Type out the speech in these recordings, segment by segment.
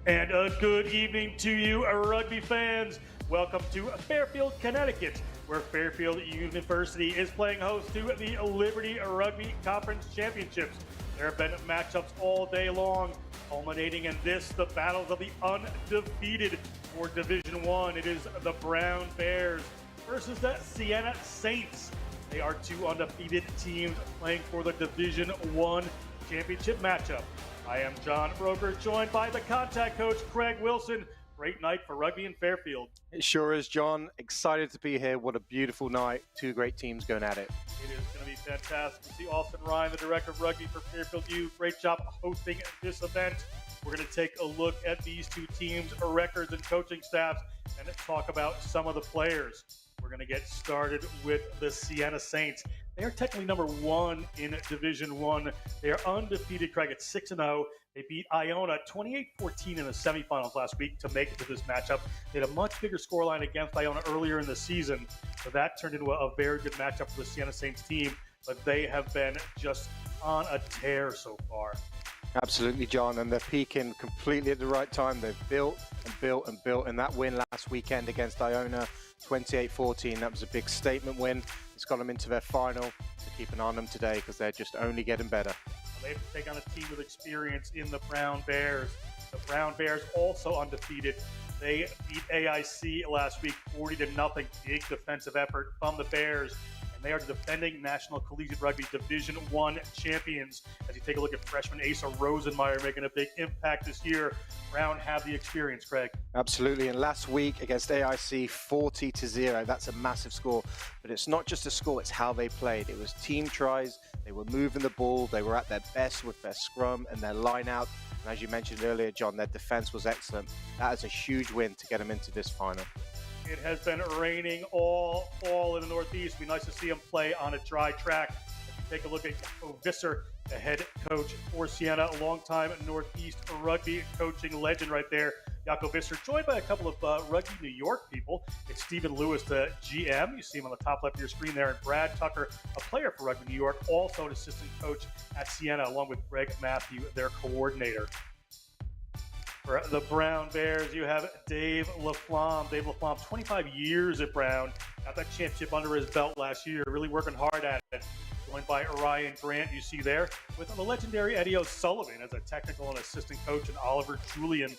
And a good evening to you, rugby fans. Welcome to Fairfield, Connecticut, where Fairfield University is playing host to the Liberty Rugby Conference Championships. There have been matchups all day long, culminating in this, the battles of the undefeated for Division I. It is the Brown Bears versus the Siena Saints. They are two undefeated teams playing for the Division I championship matchup. I am John Broker, joined by the contact coach, Craig Wilson. Great night for rugby in Fairfield. It sure is, John. Excited to be here. What a beautiful night. Two great teams going at it. It is going to be fantastic to see Austin Ryan, the director of rugby for Fairfield U. Great job hosting this event. We're going to take a look at these two teams' records and coaching staffs and talk about some of the players. We're going to get started with the Siena Saints. They are technically number one in Division I. They are undefeated, Craig, at 6-0. They beat Iona 28-14 in the semifinals last week to make it to this matchup. They had a much bigger scoreline against Iona earlier in the season, so that turned into a very good matchup for the Siena Saints team, but they have been just on a tear so far. Absolutely, John, and they're peaking completely at the right time. They've built and built and built, and that win last weekend against Iona, 28-14, that was a big statement win. It's got them into their final, so keep an eye on them today because they're just only getting better. They have to take on a team with experience in the Brown Bears. The Brown Bears also undefeated. They beat AIC last week 40-0. Big defensive effort from the Bears. And they are the defending National Collegiate Rugby Division I champions. As you take a look at freshman Asa Rosenmeyer making a big impact this year, Brown have the experience, Craig. Absolutely, and last week against AIC, 40-0. That's a massive score. But it's not just a score, it's how they played. It was team tries, they were moving the ball, they were at their best with their scrum and their line out. And as you mentioned earlier, John, their defense was excellent. That is a huge win to get them into this final. It has been raining all fall in the Northeast. It'd be nice to see them play on a dry track. If you take a look at Visser, the head coach for Siena, a longtime Northeast rugby coaching legend right there. Jaco Visser, joined by a couple of Rugby New York people. It's Stephen Lewis, the GM. You see him on the top left of your screen there. And Brad Tucker, a player for Rugby New York, also an assistant coach at Siena, along with Greg Matthew, their coordinator. For the Brown Bears, you have Dave Laflamme. Dave Laflamme, 25 years at Brown. Got that championship under his belt last year. Really working hard at it. Joined by Ryan Grant, you see there, with the legendary Eddie O'Sullivan as a technical and assistant coach, and Oliver Julian.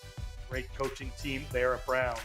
Great coaching team there at Brown.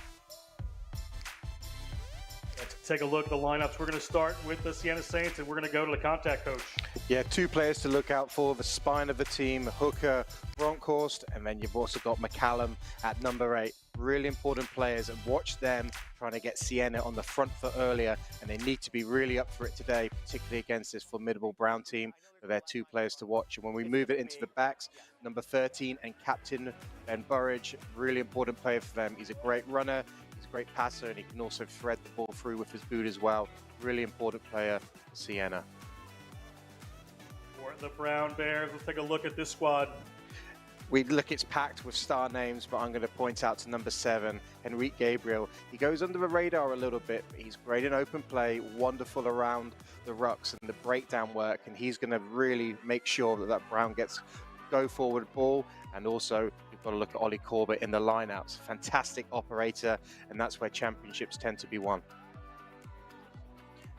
Let's take a look at the lineups. We're going to start with the Siena Saints, and we're going to go to the contact coach. Yeah, two players to look out for, the spine of the team, Hooker, Bronkhorst, and then you've also got McCallum at number 8. Really important players, and watch them trying to get Siena on the front foot earlier, and they need to be really up for it today, particularly against this formidable Brown team. So they're two players to watch. And when we move it into the backs, number 13 and captain Ben Burridge, really important player for them. He's a great runner, he's a great passer, and he can also thread the ball through with his boot as well. Really important player for Siena. For the Brown Bears, let's take a look at this squad. We look, it's packed with star names, but I'm going to point out to number 7, Henrique Gabriel. He goes under the radar a little bit, but he's great in open play, wonderful around the rucks and the breakdown work, and he's going to really make sure that that Brown gets go forward ball. And also, you've got to look at Ollie Corbett in the lineouts. Fantastic operator, and that's where championships tend to be won.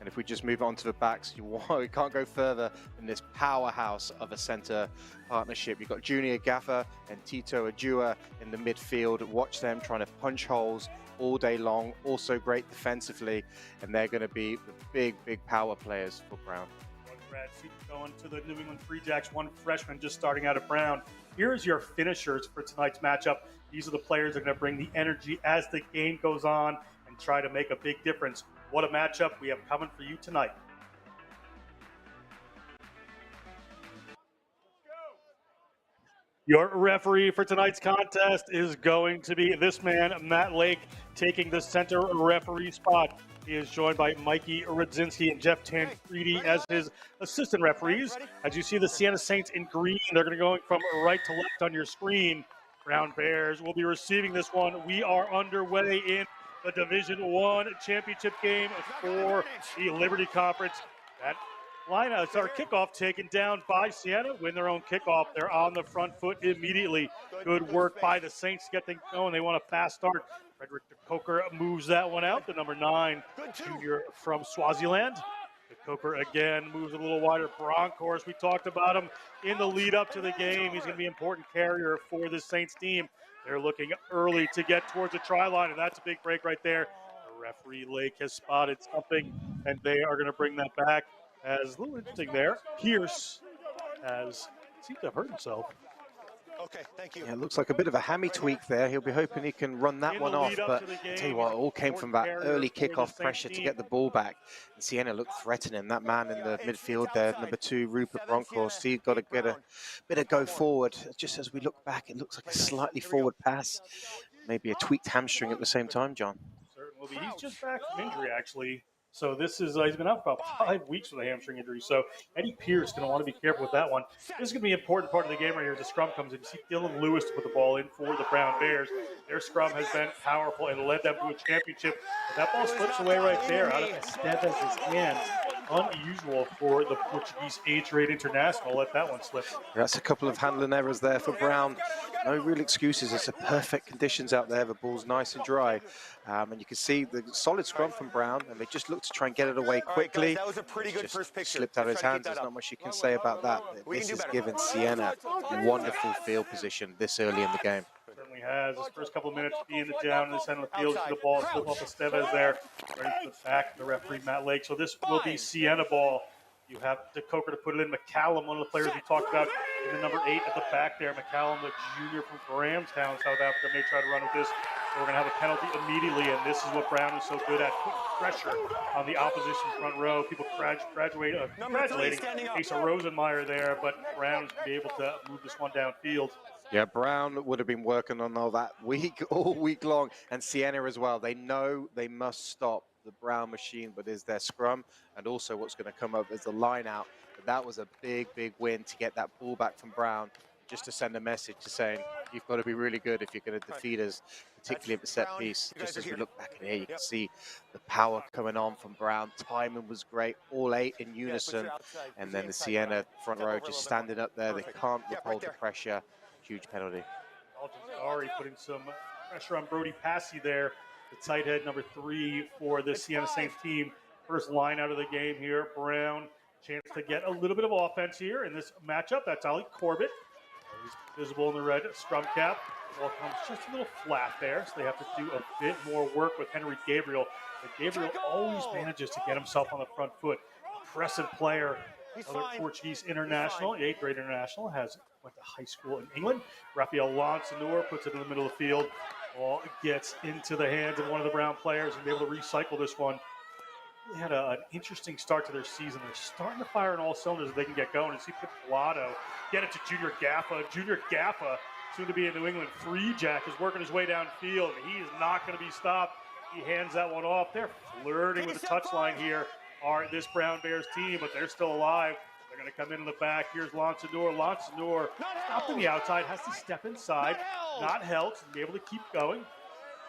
And if we just move on to the backs, you can't go further than this powerhouse of a center partnership. You've got Junior Gaffer and Tito Ajua in the midfield. Watch them trying to punch holes all day long. Also great defensively, and they're going to be the big, big power players for Brown. Brad going to the New England Free Jacks, one freshman just starting out at Brown. Here's your finishers for tonight's matchup. These are the players that are going to bring the energy as the game goes on and try to make a big difference. What a matchup we have coming for you tonight. Your referee for tonight's contest is going to be this man, Matt Lake, taking the center referee spot. He is joined by Mikey Rudzinski and Jeff Tancredi as his assistant referees. As you see the Siena Saints in green, they're going to go from right to left on your screen. Brown Bears will be receiving this one. We are underway in the Division I championship game for the Liberty Conference. That Lineouts, our kickoff taken down by Siena. Win their own kickoff. They're on the front foot immediately. Good work by the Saints to get things going. They want a fast start. Frederick DeCoker moves that one out. The number 9 junior from Swaziland. DeCoker again moves a little wider. Bronkhorst, we talked about him in the lead up to the game. He's going to be an important carrier for this Saints team. They're looking early to get towards the try line, and that's a big break right there. The referee Lake has spotted something, and they are going to bring that back. As a little interesting there, Pierce has seemed to have hurt himself. Okay, thank you. Yeah, it looks like a bit of a hammy tweak there. He'll be hoping he can run that one off, but I tell you what, it all came from that early kickoff pressure to get the ball back. And Siena looked threatening. That man in the midfield there, number 2, Rupert Bronkhorst, he's got to get a bit of go forward. Just as we look back, it looks like a slightly forward pass. Maybe a tweaked hamstring at the same time, John. Certainly. He's just back from injury, actually. So this is, he's been out for about 5 weeks with a hamstring injury. So Eddie Pierce going to want to be careful with that one. This is going to be an important part of the game right here as the scrum comes in. You see Dylan Lewis to put the ball in for the Brown Bears. Their scrum has been powerful and led them to a championship. But that ball slips away right there out of Esteves' hands. Unusual for the Portuguese age-rated international. Let that one slip. That's a couple of handling errors there for Brown. No real excuses. It's a perfect conditions out there. The ball's nice and dry. And you can see the solid scrum from Brown, and they just look to try and get it away quickly. That was a pretty good first picture. Slipped out of his hands. There's not much you can say about that. This has given Siena a wonderful field position this early in the game. Certainly has. His first couple of minutes being down in the center of the field, the ball slip off Esteves there, right to the back, the referee Matt Lake. So this will be Siena ball. You have DeCoker to put it in. McCallum, one of the players we talked about, in the number 8 at the back there. McCallum, the junior from Grahamstown, South Africa, may try to run with this. So we're going to have a penalty immediately, and this is what Brown is so good at, putting pressure on the opposition front row. People congratulating Asa Rosenmeyer there, but Brown's going to be able to move this one downfield. Yeah, Brown would have been working on all that all week long, and Siena as well. They know they must stop the Brown machine, but is their scrum, and also what's going to come up is the line out. But that was a big win to get that ball back from Brown, just to send a message to saying you've got to be really good if you're going to defeat us, particularly at the set piece. Just as we look back in here, you can see the power coming on from Brown. Timing was great, all 8 in unison, and then the Siena front row just standing up there. They can't withhold the pressure. Huge penalty. Already putting some pressure on Brody Passy there, the tight head number 3 for the Siena Saints team. First line out of the game here. Brown, chance to get a little bit of offense here in this matchup. That's Ollie Corbett. He's visible in the red scrum cap. Ball comes just a little flat there, so they have to do a bit more work with Henry Gabriel. But Gabriel always manages to get himself on the front foot. Impressive player. Another Portuguese international, 8th grade international, went to high school in England. Rafael Lansanur puts it in the middle of the field. Ball gets into the hands of one of the Brown players and be able to recycle this one. They had an interesting start to their season. They're starting to fire on all cylinders if they can get going. And see Pip Pilato get it to Junior Gaffa. Junior Gaffa, soon to be in New England. Free Jack is working his way downfield. He is not going to be stopped. He hands that one off. They're flirting with the touchline here. This Brown Bears team, but they're still alive. They're going to come in the back. Here's Lansanur. Lansanur stopped on the outside, has to step inside. Not held, to be able to keep going.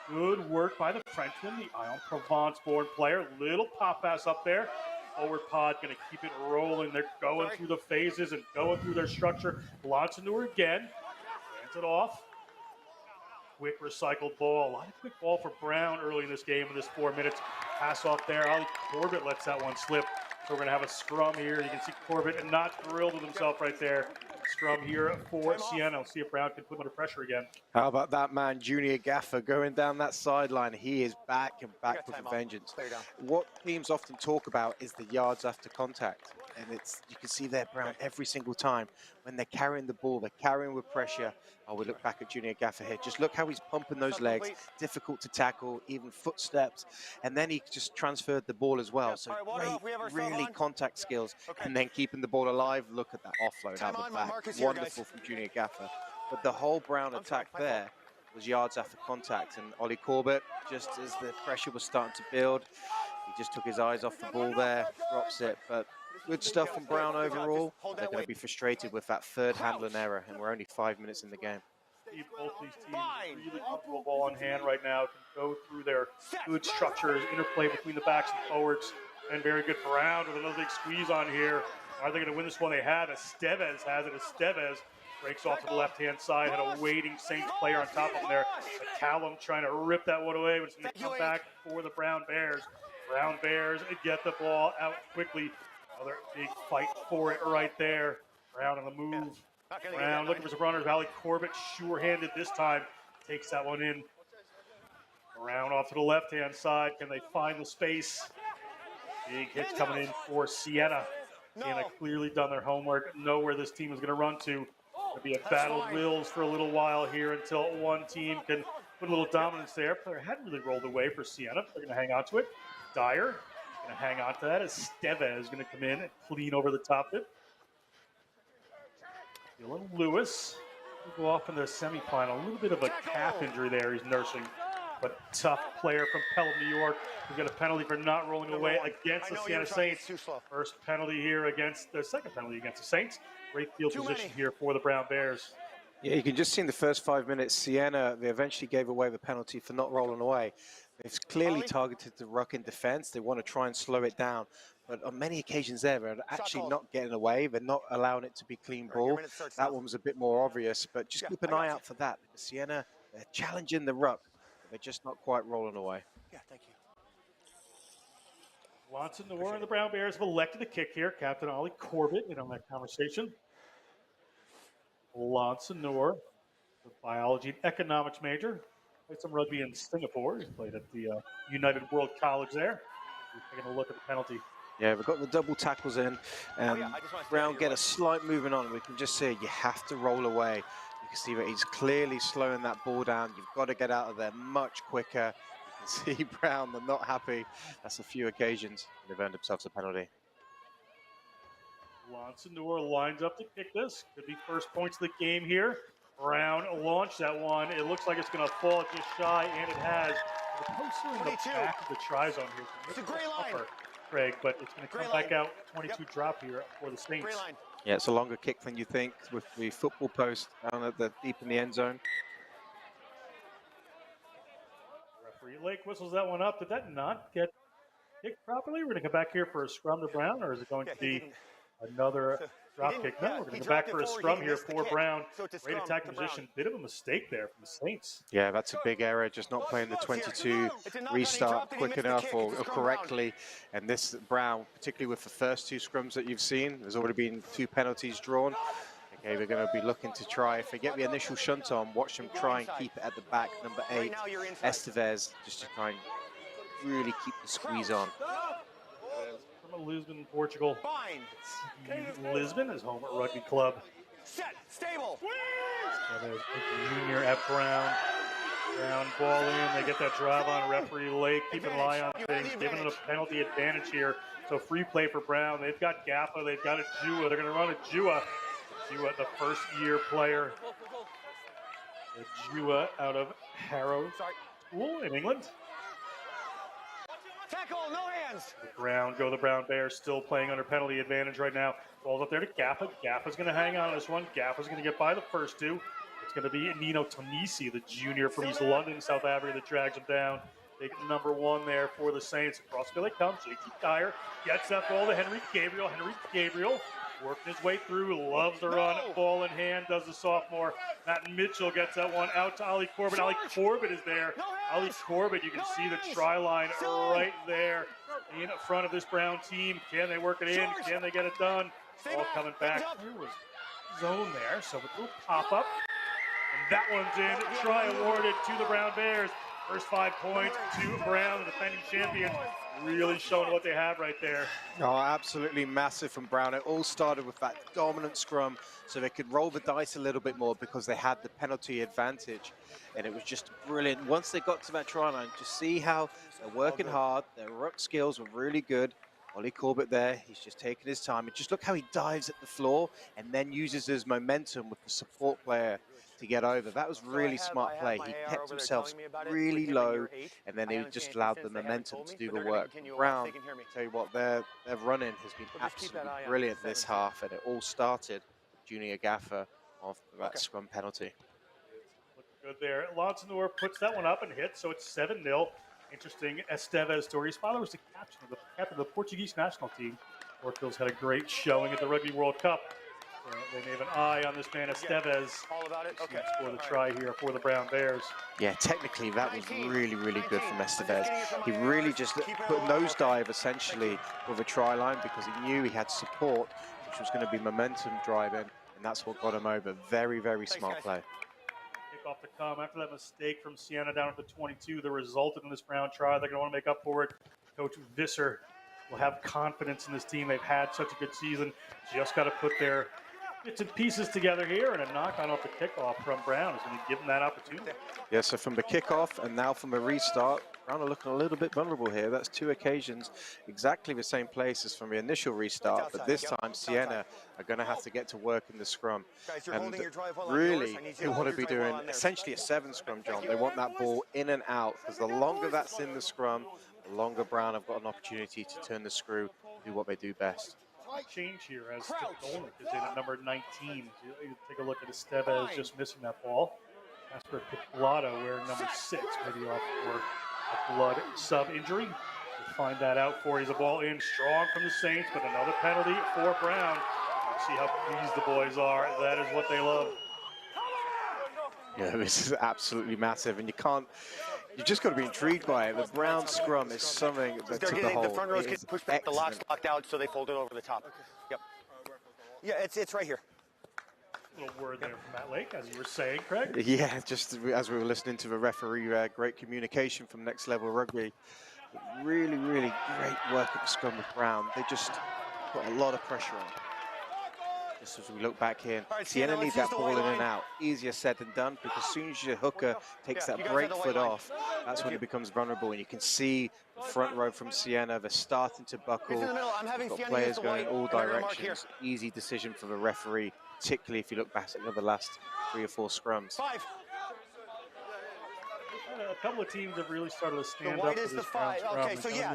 Good work by the Frenchman, the Aix-en-Provence-born player. Little pop pass up there. Forward pod going to keep it rolling. They're going through the phases and going through their structure. Lansanur again. Hands it off. Quick recycled ball. A lot of quick ball for Brown early in this game in this 4 minutes. Pass off there. Ollie Corbett lets that one slip. So we're going to have a scrum here. You can see Corbett not thrilled with himself right there. Scrum here for Siena. We'll see if Brown can put him under pressure again. How about that man, Junior Gaffer, going down that sideline. He is back and back with a vengeance. What teams often talk about is the yards after contact. And you can see there, Brown, every single time when they're carrying the ball, they're carrying with pressure. Oh, we look back at Junior Gaffer here. Just look how he's pumping those legs. Difficult to tackle, even footsteps. And then he just transferred the ball as well. So great, really contact skills. And then keeping the ball alive. Look at that offload out the back. Wonderful from Junior Gaffer. But the whole Brown attack there was yards after contact. And Ollie Corbett, just as the pressure was starting to build, he just took his eyes off the ball there, drops it. But good stuff from Brown overall. They're going to be frustrated with that third handling error, and we're only 5 minutes in the game. Both these teams really comfortable ball in hand right now. Can go through their good structures, interplay between the backs and forwards. And very good Brown with another big squeeze on here. Are they going to win this one? They have. Estevez has it. Estevez breaks off to the left-hand side. Had a waiting Saints player on top of him there. McCallum trying to rip that one away, but it's going to come back for the Brown Bears. Brown Bears get the ball out quickly. Another big fight for it right there. Brown on the move. Brown looking for some runners. Valley Corbett sure-handed this time. Takes that one in. Brown off to the left-hand side. Can they find the space? Big hits coming in for Siena. Siena clearly done their homework, know where this team is going to run to. It'll be a battle of wills for a little while here until one team can put a little dominance there. Player hadn't really rolled away for Siena. They're going to hang on to it. Dyer going to hang on to that as Steve is going to come in and clean over the top of it. Dylan Lewis will go off in the semifinal. A little bit of a calf injury there he's nursing. But tough player from Pelham, New York. We got a penalty for not rolling away against the Siena Saints. First penalty here against the second penalty against the Saints. Great field position here for the Brown Bears. Yeah, you can just see in the first 5 minutes, Siena, they eventually gave away the penalty for not rolling away. They've clearly targeted the ruck in defense. They want to try and slow it down. But on many occasions there, they're actually not getting away. They're not allowing it to be clean ball. That one was a bit more obvious. But just keep an eye out for that. Because Siena, they're challenging the ruck. They're just not quite rolling away. Yeah, thank you. Watson Noor and the Brown Bears have elected to kick here. Captain Ollie Corbett in on that conversation. Watson Noor, the biology and economics major. Played some rugby in Singapore. He played at the United World College there. We're taking a look at the penalty. Yeah, we've got the double tackles in. Brown get a slight movement on. We can just see you have to roll away. You can see that he's clearly slowing that ball down. You've got to get out of there much quicker. You can see Brown, they're not happy. That's a few occasions. They've earned themselves a penalty. Watson Noor lines up to kick this. Could be first points of the game here. Brown launched that one. It looks like it's going to fall just shy, and it has. The poster in the back of the try zone here. It's a great line, Craig, but it's going to come back out. 22 drop here for the Saints. Yeah, it's a longer kick than you think with the football post down at the deep in the end zone. Referee Lake whistles that one up. Did that not get kicked properly? We're going to come back here for a scrum to Brown, or is it going to be another drop kick? No, we're going to go back for a scrum here for Brown. Great attack position. Bit of a mistake there from the Saints. Yeah, that's a big error, just not playing the 22 restart quick enough or correctly. And this Brown, particularly with the first two scrums that you've seen, there's already been 2 penalties drawn. Okay, we're going to be looking to try, if they get the initial shunt on, watch them try and keep it at the back. Number 8, Estevez, just to try and really keep the squeeze on. From Lisbon, Portugal. Lisbon is home at Rugby Club. Set, stable. So there's a junior at Brown. Brown ball in. They get that drive on referee Lake. Keep an eye on things. Giving them a penalty advantage here. So free play for Brown. They've got Gaffa. They've got a Jua. They're going to run a Jua. Jua, the first-year player. A Jua out of Harrow School in England. Tackle, no hands. Go the Brown Bears, still playing under penalty advantage right now. Ball's up there to Gaffa. Gaffa's going to hang on this one. Gaffa's going to get by the first 2. It's going to be Nino Tonisi, the junior from East London, South Africa, that drags him down. Big number 1 there for the Saints. Across the field they come. JT Dyer gets that ball to Henry Gabriel. Henry Gabriel working his way through, loves the run, ball in hand, does the sophomore. Matt Mitchell gets that one out to Ollie Corbett. Ollie Corbett is there. Ollie Corbett, you can see the try line right there in front of this Brown team. Can they work it in? Can they get it done? All coming back. There was zone there, so a little pop-up. And that one's in. Try awarded to the Brown Bears. First 5 points to Brown, the defending champions. Really showing what they have right there. Oh, absolutely massive from Brown. It all started with that dominant scrum, so they could roll the dice a little bit more because they had the penalty advantage. And it was just brilliant. Once they got to that try line, just see how they're working hard. Their ruck skills were really good. Ollie Corbett there, he's just taking his time. And just look how he dives at the floor and then uses his momentum with the support player to get over. That was really smart play. He kept himself really low, and then he just allowed the momentum to do the work. Brown, tell you what, their running has been absolutely brilliant this half, and it all started Junior Gaffer off that scrum penalty. Looking good there. Lonson Noor puts that one up and hits, so it's 7-0. Interesting Estevez story. His father was the captain of the Portuguese national team. Portugal's had a great showing at the Rugby World Cup. So they may have an eye on this man Estevez. All about it? Okay. For the try here for the Brown Bears. Yeah, technically that was really, really good from Estevez. He really just put a nosedive essentially with a try line because he knew he had support, which was going to be momentum driving, and that's what got him over. Very, very smart play. Kickoff to come after that mistake from Siena down at the 22 that resulted in this Brown try. They're going to want to make up for it. Coach Visser will have confidence in this team. They've had such a good season. Just got to put their bits and pieces together here, and a knock on off the kickoff from Brown is going to give them that opportunity. Yeah, so from the kickoff and now from a restart, Brown are looking a little bit vulnerable here. That's two occasions, exactly the same place as from the initial restart, but this time Siena are going to have to get to work in the scrum. And really, they want to be doing essentially a 7 scrum, John. They want that ball in and out, because the longer that's in the scrum, the longer Brown have got an opportunity to turn the screw, do what they do best. Change here as Stolnik is in at number 19. You take a look at Estevez just missing that ball. That's for Piccolato wearing number 6, maybe off for a blood sub injury. We'll find that out for you. The ball in strong from the Saints, but another penalty for Brown. See how pleased the boys are. That is what they love. Yeah, this is absolutely massive, and you just got to be intrigued by it. The Brown scrum is something that took the whole. The front rows get pushed back, the lock's locked out, so they fold it over the top. Okay. Yep. Yeah, it's right here. A little word there from Matt Lake, as you were saying, Craig. Yeah, just as we were listening to the referee, great communication from Next Level Rugby. Really, really great work at the scrum with Brown. They just put a lot of pressure on. Just as we look back here, Siena need that ball in and out. Easier said than done, because as soon as your hooker takes that break foot off, that's when it becomes vulnerable. And you can see the front row from Siena, they're starting to buckle. You've got players going in all directions. Easy decision for the referee, particularly if you look back at the last 3 or 4 scrums. A couple of teams have really started to stand up white for is this the 5. Okay, so yeah,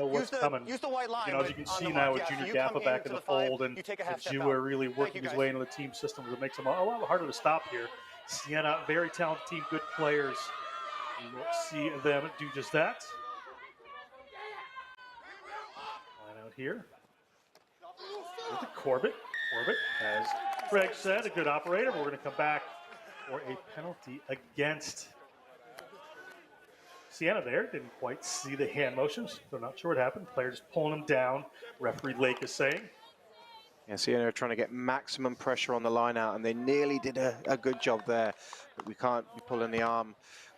use the white line. You know, as you can see now with Junior Gaffa back in the fold, and Jua really working his way into the team system, it makes him a lot harder to stop here. Siena, very talented team, good players. We will see them do just that. Line out here. With Corbett. Corbett, as Greg said, a good operator, but we're going to come back for a penalty against Siena there. Didn't quite see the hand motions. They're not sure what happened. Player just pulling him down. Referee Lake is saying. Yeah, Siena are trying to get maximum pressure on the line out, and they nearly did a good job there. But we can't be pulling the arm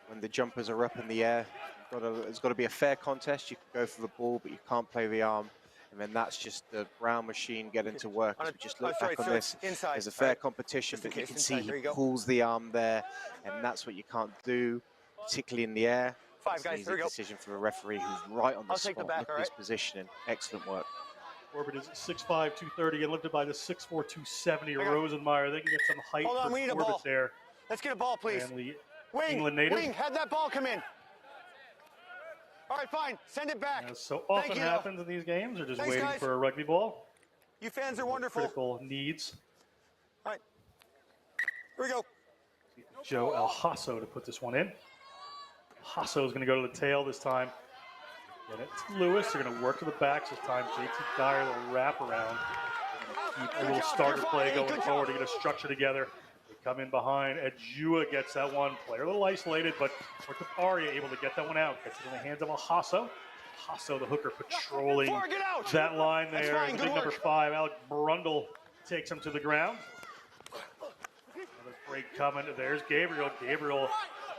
when the jumpers are up in the air. It's got to be a fair contest. You can go for the ball, but you can't play the arm. And then that's just the Brown machine getting to work. As we just look back on this, there's a fair competition, but you can see he pulls the arm there, and that's what you can't do, particularly in the air. 5 guys, here we go. Decision for a referee who's right on the spot. Look at his positioning. Excellent work. Corbett is 6'5", 230, and lifted by the 6'4", 270 Rosenmeyer. They can get some height for Corbett there. Let's get a ball, please. England native. Wing, have that ball come in. All right, fine. Send it back. As so often happens in these games, they're just waiting for a rugby ball. You fans are wonderful. Critical needs. All right. Here we go. Joe El Hasso to put this one in. Hasso is going to go to the tail this time. Get it to Lewis. They're going to work to the backs this time. JT Dyer, the wrap around. Keep a little starter play going forward to get a structure together. They come in behind. Ejua gets that one. Player a little isolated, but Ortaparia able to get that one out. Gets it in the hands of a Hasso. Hasso, the hooker, patrolling that line there. And big number 5, Alec Brundle, takes him to the ground. Another break coming. There's Gabriel. Gabriel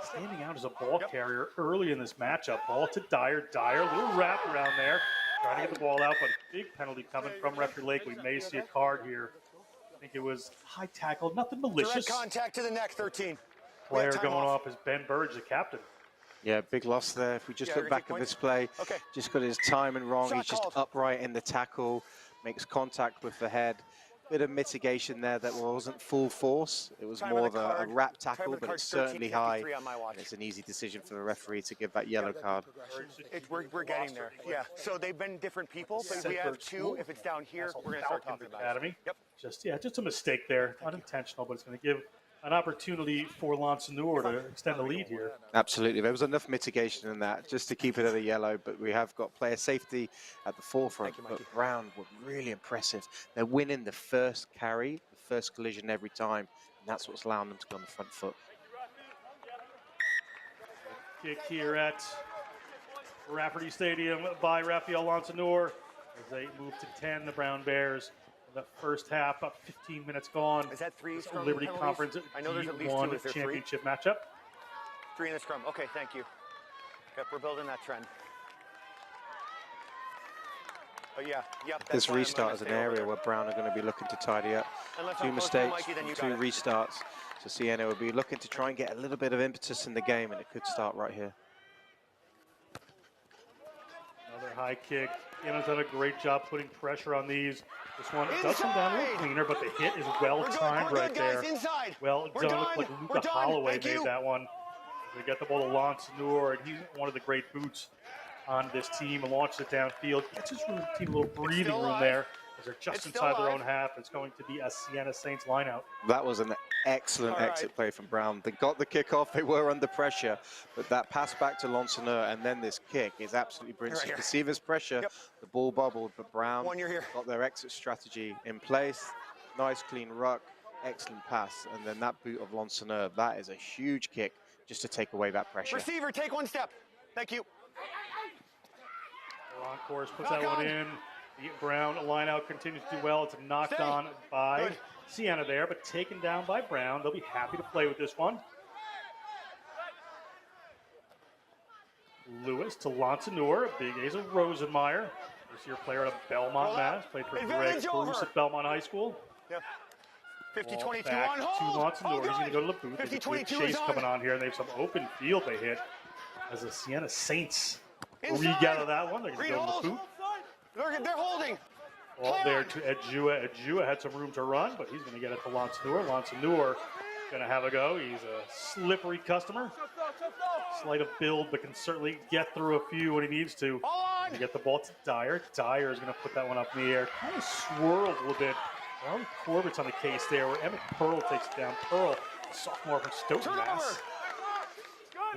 standing out as a ball carrier early in this matchup. Ball to Dyer. Dyer, a little wrap around there. Trying to get the ball out, but a big penalty coming from referee Lake. We may see a card here. I think it was high tackle, nothing malicious. Direct contact to the neck, 13. Player going off is Ben Burge, the captain. Yeah, big loss there. If we just look back at this play, just got his timing wrong. He's just upright in the tackle, makes contact with the head. Bit of mitigation there that wasn't full force. It was more of a wrap tackle, but it's certainly high. And it's an easy decision for the referee to give that yellow card. We're getting there. Yeah. So they've been different people, but we have 2. If it's down here, we're going to start talking about it. Yep. Just a mistake there. Unintentional, but it's going to give an opportunity for Lancenor to extend the lead here. Absolutely. There was enough mitigation in that just to keep it at a yellow, but we have got player safety at the forefront. But Brown were really impressive. They're winning the first carry, the first collision every time, and that's what's allowing them to go on the front foot. Kick here at Rafferty Stadium by Rafael Lancenor as they move to 10, the Brown Bears. The first half, about 15 minutes gone. Is that three from Liberty penalties? Conference I know there's at least two. D1 Is there championship matchup. Three in the scrum. Okay, thank you. Yep, we're building that trend. Oh yeah, yep. This restart is an area where Brown are going to be looking to tidy up. Two mistakes, two restarts. So Siena will be looking to try and get a little bit of impetus in the game, and it could start right here. Another high kick. Siena's done a great job putting pressure on these. This one does come down a little cleaner, but the hit is well timed right there. Well done. Looks like Luca Holloway made that one. They get the ball to Lancenor, and he's one of the great boots on this team and launches it downfield. Gets his team a little breathing room there as they're just inside their own half. It's going to be a Siena Saints lineout. That was an excellent exit play from Brown. They got the kickoff, they were under pressure, but that pass back to Lancenor and then this kick is absolutely brilliant. You can see this pressure, the ball bubbled, but Brown got their exit strategy in place. Nice clean ruck, excellent pass, and then that boot of Lancenor, that is a huge kick just to take away that pressure. Receiver, take one step. Thank you. On course, puts that one in. The Brown lineout continues to do well. It's knocked on by Siena there, but taken down by Brown. They'll be happy to play with this one. Lewis to Lancenor, big A's of Rosenmeyer. This year player out of Belmont, Mass. Played for Greg Bruce at Belmont High School. Yep. 50-22 back on to hold. Lancenor. He's going to go to the booth. There's a good chase coming on here, and they have some open field they hit as the Siena Saints regather that one. They're going to go to the booth. They're holding. Ball there to Ejua. Ejua had some room to run, but he's going to get it to Lancenor. Lancenor going to have a go. He's a slippery customer. Slight of build, but can certainly get through a few when he needs to. And get the ball to Dyer. Dyer is going to put that one up in the air. Kind of swirled a little bit. Ron Corbett's on the case there, where Emmett Pearl takes it down. Pearl, sophomore from Stoughton, Mass.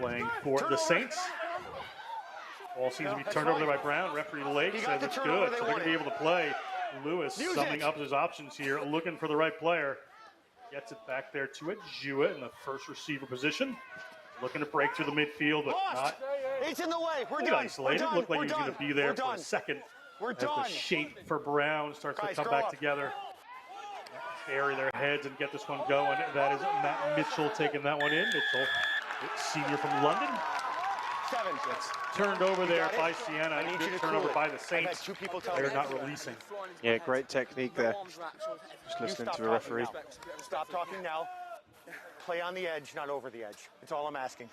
Playing for the Saints. Ball seems to be turned over there by Brown. Referee Lake says it's good, so they're going to be able to play. Lewis summing up his options here, looking for the right player. Gets it back there to Ejua in the first receiver position. Looking to break through the midfield, but not. It's in the way. We're done. Isolated. Looked like he was going to be there for a second. As the shape for Brown starts to come back together. Bury their heads and get this one going. That is Matt Mitchell taking that one in. Mitchell, senior from London. Gets turned over there by Siena. Good turnover by the Saints. They're not releasing. Yeah, great technique there. Just listening to the referee. Stop talking now. Play on the edge, not over the edge. That's all I'm asking.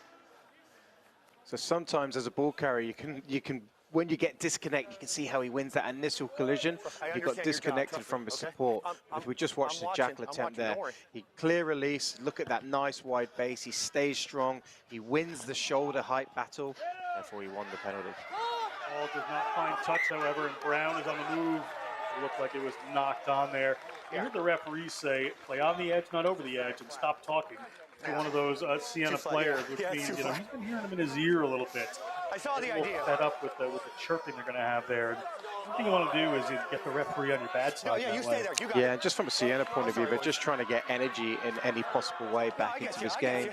So sometimes as a ball carrier, you can when you get disconnected, you can see how he wins that initial collision. He got disconnected from the support. If we just watch the jackal attempt there, he clear release, look at that nice wide base, he stays strong, he wins the shoulder height battle, therefore he won the penalty. Ball does not find touch, however, and Brown is on the move. It looked like it was knocked on there. You heard the referee say, play on the edge, not over the edge, and stop talking to one of those Siena players, which means, he's been hearing him in his ear a little bit. I saw the idea. Set up with the chirping they're going to have there. One thing you want to do is get the referee on your bad side. Yeah, you stay there. You got it. Just from a Siena point of view, they're just trying to get energy in any possible way back into this game.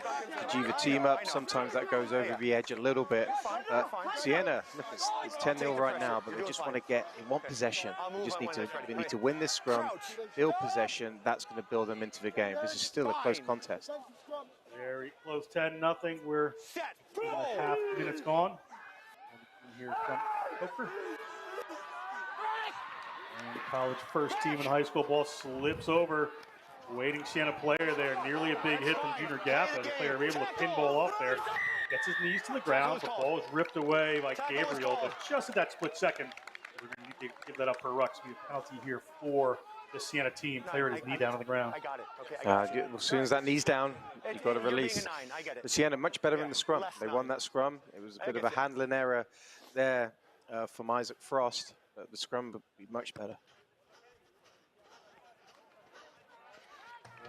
To G the team up, sometimes that goes over the edge a little bit. Siena, look, it's 10-0 right now, but they just want to they want possession. They need to win this scrum, build possession. That's going to build them into the game. This is still a close contest. Very close, 10-0. We're 2.5 minutes gone. Here from Hooker. And college first team in high school ball slips over. Waiting Siena player there. Nearly a big hit from Junior Gappa. The player able to pinball off there. Gets his knees to the ground. The ball is ripped away by Gabriel, but just at that split second, we're going to need to give that up for Rux. We have a penalty here for the Siena team. Player his knee down on the ground. I got it. Okay, as soon as that knee's down, you've got to release. But Siena much better in the scrum. They won that scrum. It was a bit of a handling error there from Isaac Frost. But the scrum would be much better.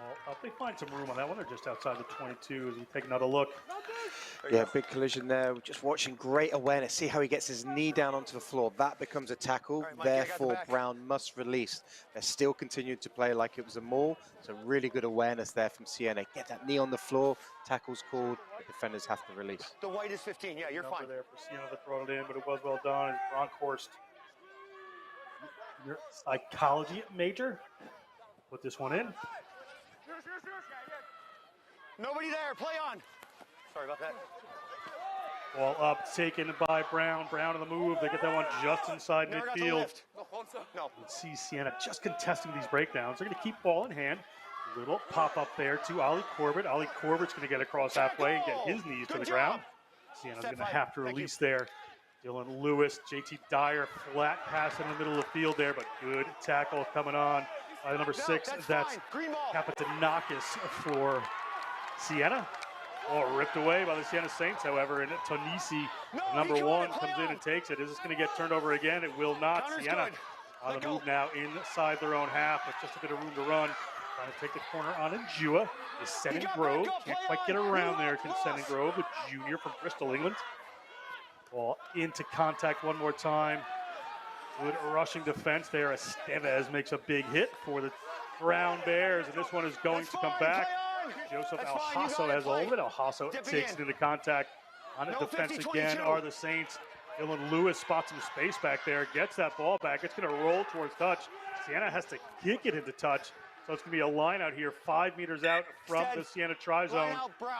Well, they find some room on that one. They're just outside the 22 as we take another look. Yeah, big collision there. We're just watching great awareness. See how he gets his knee down onto the floor. That becomes a tackle. Right, Mikey, I got the Therefore, back. Brown must release. They're still continuing to play like it was a maul. So really good awareness there from Siena. Get that knee on the floor. Tackle's called. The defenders have to release. The white is 15. Yeah, you're Number fine. there for Siena to throw it in, but it was well done. Bronkhorst, your psychology major, put this one in. Nobody there. Play on. Sorry about that. Ball up, taken by Brown. Brown on the move. They get that one just inside Never got the midfield. lift. No. You can see Siena just contesting these breakdowns. They're going to keep ball in hand. Little pop up there to Ollie Corbett. Ollie Corbett's going to get across halfway and get his knees to the ground. Siena's going to have to release there. Dylan Lewis, JT Dyer, flat pass in the middle of the field there, but good tackle coming on by the number 6. That's Kapatanakis for Siena. Oh, ripped away by the Siena Saints, however, and Tonisi, number 1, comes in and takes it. Is this going to get turned over again? It will not. Siena on the move now inside their own half, but just a bit of room to run. Trying to take the corner on Njua is Senan Grove. Can't quite get around there to Senan Grove, the junior from Bristol, England. Ball into contact one more time. Good rushing defense there. Estevez makes a big hit for the Brown Bears, and this one is going to come back. Joseph Alhasso has all of it. Alhasso takes it into contact. On the defense again are the Saints. Dylan Lewis spots some space back there, gets that ball back. It's going to roll towards touch. Siena has to kick it into touch. So it's going to be a line out here 5 meters out from the Siena try-zone.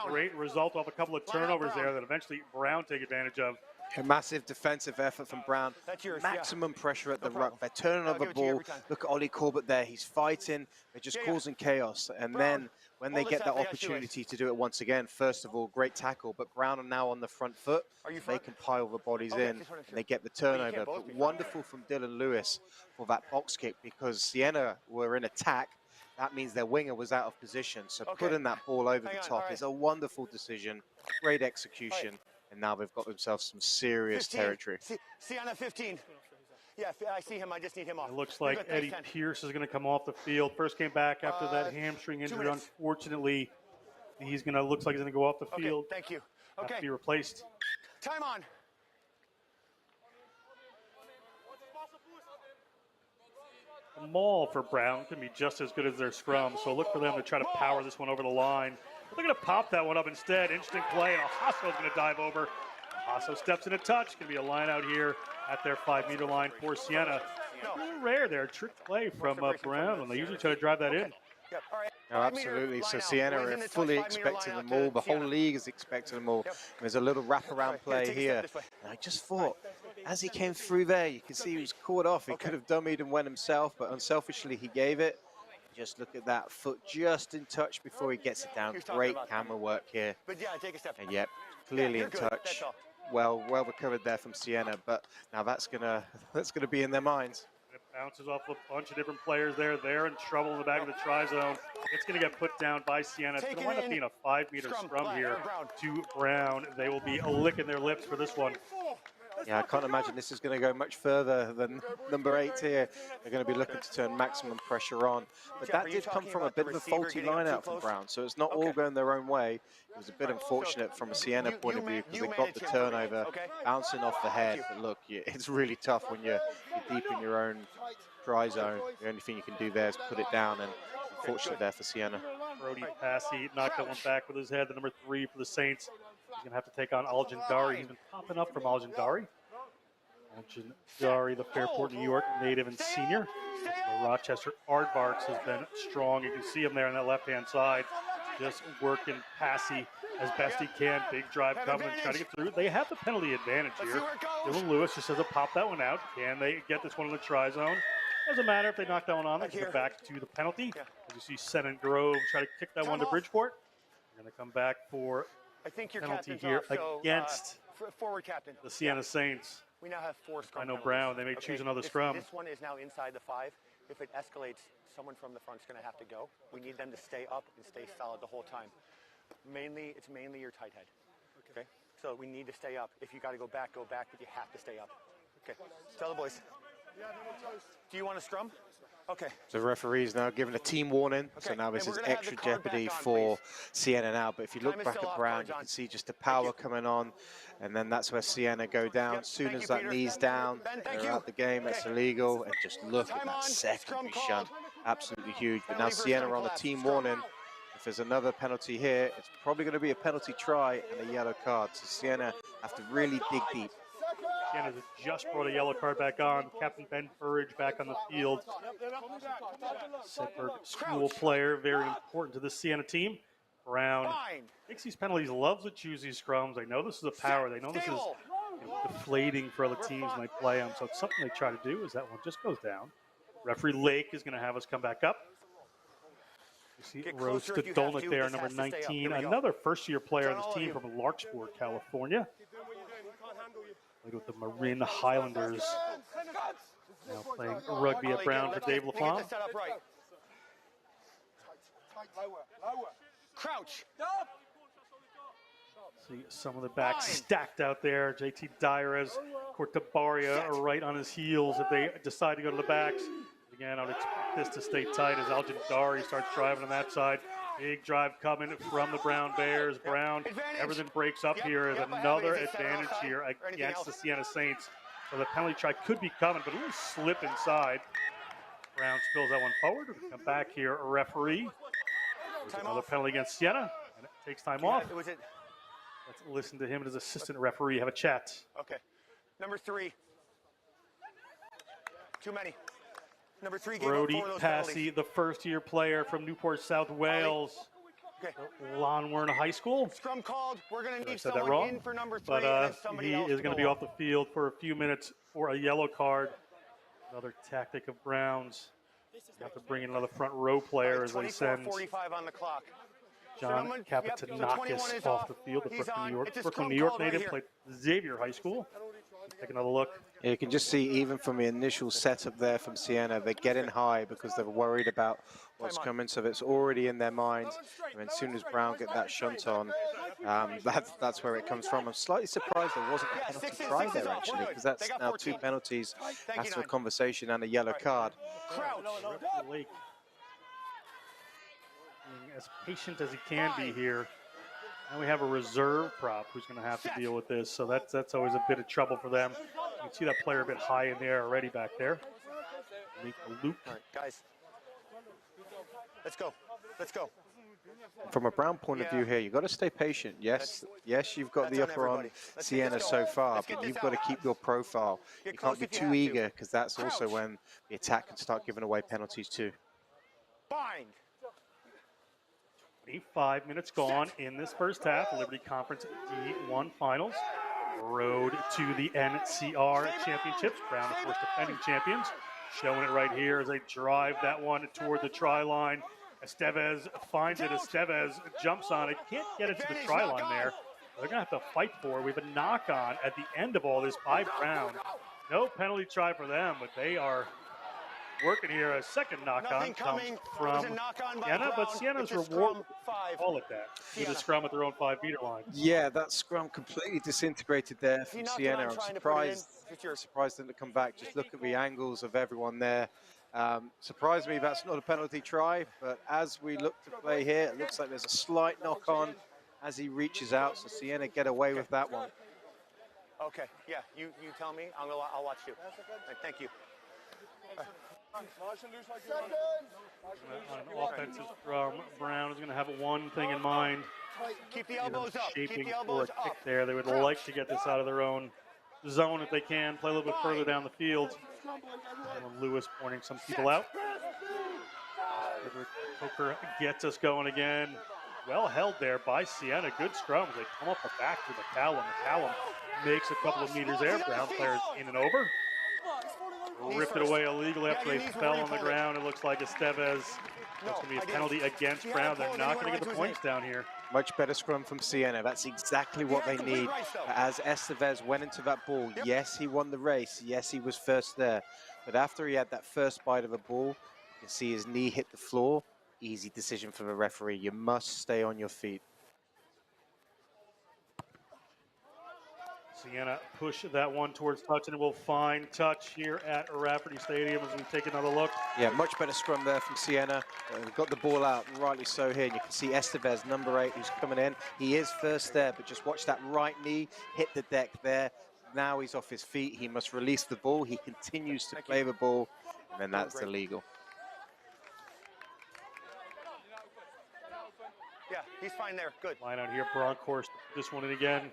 Great result off a couple of turnovers there that eventually Brown take advantage of. A massive defensive effort from Brown. Maximum pressure at the ruck. They're turning over the ball. Look at Ollie Corbett there. He's fighting. They're just causing chaos. And then when they get that opportunity to do it once again, first of all, great tackle. But Brown are now on the front foot. They can pile the bodies in and they get the turnover. But wonderful from Dylan Lewis for that box kick because Siena were in attack. That means their winger was out of position. So putting that ball over the top is a wonderful decision. Great execution. And now they've got themselves some serious territory. Siena 15. Yeah, I see him. I just need him off. It looks like Eddie Pierce is going to come off the field. First came back after that hamstring injury. Unfortunately, looks like he's going to go off the field. Thank you. Have to be replaced. Time on. The maul for Brown can be just as good as their scrum, so look for them to try to power this one over the line. But they're going to pop that one up instead. Interesting play, and Alhasso's going to dive over. Alhasso steps in a touch. Going to be a line out here at their 5 meter line for Siena. A little rare there, trick play from Brown when they usually try to drive that in. No, absolutely. So Siena are fully expecting them all. The whole league is expecting them all. There's a little wraparound play here. And I just thought, as he came through there, you can see he was caught off. He could have dummied and went himself, but unselfishly he gave it. Just look at that foot just in touch before he gets it down. Great camera work here. And yep, clearly in touch. Well recovered there from Siena, but now that's gonna be in their minds. It bounces off a bunch of different players there. They're in trouble in the back of the try zone. It's going to get put down by Siena. It's going to wind up being a 5 meter scrum here to Brown. They will be licking their lips for this one. Yeah, I can't imagine this is going to go much further than number 8 here. They're going to be looking to turn maximum pressure on. But that did come from a bit of a faulty line out from Brown, so it's not all going their own way. It was a bit unfortunate from a Siena point of view because they got the turnover bouncing off the head. But look, it's really tough when you're deep in your own try zone. The only thing you can do there is put it down, and unfortunately there for Siena. Brody Passy not going back with his head, the number 3 for the Saints. He's going to have to take on Algendari. He's been popping up from Algendari. Algendari, the Fairport, New York native and senior. The Rochester Aardvarks has been strong. You can see him there on that left-hand side. Just working Passy as best he can. Big drive coming and trying to get through. They have the penalty advantage here. Dylan Lewis just has to pop that one out. Can they get this one in the try zone? Doesn't matter if they knock that one on. They can get back to the penalty. As you see Senan Grove try to kick that one to Bridgeport. They're going to come back for penalty here against forward captain. The Siena Saints. We now have 4 scrum. I know Brown. They may choose another scrum. This one is now inside the 5. If it escalates, someone from the front's going to have to go. We need them to stay up and stay solid the whole time. It's mainly your tight head. Okay. So we need to stay up. If you got to go back, but you have to stay up. Okay. Tell the boys. Do you want a scrum? Okay. So the referee's now given a team warning. So Okay, now this and is we're gonna have the extra card jeopardy back on, for Siena now. But if you Time look is back still at off, Brown, cards you on. can see just the Thank power you. coming on. And then that's where Siena go down. Yep, As soon thank as you, that Peter. knee's down, Ben, thank they're you. out the game. That's Okay. illegal. And just look at Time that on. secondary Scrum shunt. called. Absolutely huge. But now Penalty for Siena scrum are on a collapse. team Scrum. warning. If there's another penalty here, it's probably going to be a penalty try and a yellow card. So Siena have to really dig deep. Siena's just brought a yellow card back on. Captain Ben Furridge back on the field. Sedberg school player, very important to the Siena team. Brown Fine. takes these penalties, loves to choose these scrums. They know this is a power. They know this is Stable. deflating for other teams might play them. So it's something they try to do is that one just goes down. Referee Lake is going to have us come back up. You see Get Rose closer if you have Stodolnik to. there, This number has to stay up. 19. Here we go. Another first-year player on John, this all of team you. from Larkspur, California. Played with the Marin Highlanders. Now playing rugby at Ollie, Brown for let's Dave get Laflamme. this set up right. Crouch. See some of the backs stacked out there. JT Diarez, Cortabaria are right on his heels if they decide to go to the backs. Again, I would expect this to stay tight as Algin Dari starts driving on that side. Big drive coming from the Brown Bears. Brown, everything breaks up here as another advantage here against the Siena Saints. So the penalty try could be coming, but a little slip inside. Brown spills that one forward. We'll come back here, a referee. There's another penalty against Siena, and it takes time off. Was it? Let's listen to him and his assistant referee have a chat. Okay. Number 3. Too many. Number 3 gave up Brody 4 of those Passy, penalties. the first-year player from Newport, South Wales, Okay. Lonwern High School. Scrum called. We're going to I need said that someone wrong, in for number 3 but and then somebody he else is going to be go off the field for a few minutes for a yellow card. Another tactic of Brown's. You have to bring in another front row player as they send 24:45 on the clock. John Gentlemen, yep, so 21 Capitanakis is off off. the field. The He's Brooklyn, on. New York, It's a Brooklyn, scrum New York called right native, here. played Xavier High School. Take another look. Yeah, you can just see even from the initial setup there from Siena, they're getting high because they're worried about what's coming. So it's already in their minds. And as soon as Brown get that shunt on, that's where it comes from. I'm slightly surprised there wasn't a penalty try there actually, because that's now 2 penalties after a conversation and a yellow card. Crouch. Lake being as patient as he can be here. And we have a reserve prop who's going to have to deal with this, so that's always a bit of trouble for them. You can see that player a bit high in there already back there. Make the loop. All right, guys. Let's go. Let's go. From a Brown point of view here, you've got to stay patient. Yes, you've got the upper on Siena so far, but you've got to keep your profile. You can't be too eager because that's also when the attack can start giving away penalties too. Bind. 25 minutes gone in this first half. Liberty Conference D1 Finals. Road to the NCR Championships. Brown, of course, defending champions. Showing it right here as they drive that one toward the try line. Estevez finds it. Estevez jumps on it. Can't get it to the try line there. They're going to have to fight for it. We have a knock-on at the end of all this by Brown. No penalty try for them, but they are working here. A second knock-on comes from Siena, but Siena's reward, call it that, with a scrum at their own 5-meter line. Yeah, that scrum completely disintegrated there from Siena. I'm surprised them to come back. Just look at the angles of everyone there. Surprised me that's not a penalty try, but as we look to play here, it looks like there's a slight knock-on as he reaches out, so Siena get away with that one. Okay, yeah, you tell me. I'll watch you. Right, thank you. On an offensive scrum, Brown is going to have one thing in mind. Keep the elbows up. Shaping Keep the for elbows a kick up. there. They would like to get this out of their own zone if they can, play a little bit further down the field. Lewis pointing some people out. Coker gets us going again. Well held there by Siena. Good scrums. They come up the back to McCallum. McCallum makes a couple of meters there. Brown players in and over. Ripped it away illegally after they fell on the ground. It looks like Estevez. That's going to be a penalty against Brown. They're not going to get the points down here. Much better scrum from Siena. That's exactly what they need. As Estevez went into that ball, yes, he won the race. Yes, he was first there. But after he had that first bite of a ball, you can see his knee hit the floor. Easy decision for the referee. You must stay on your feet. Siena push that one towards touch, and it will find touch here at Rafferty Stadium as we take another look. Yeah, much better scrum there from Siena. Got the ball out, rightly so here. And you can see Estevez, number 8, who's coming in. He is first there, but just watch that right knee hit the deck there. Now he's off his feet. He must release the ball. He continues to play the ball, and then that's illegal. Yeah, he's fine there. Good. Line out here, Bronkhorst. This one in again.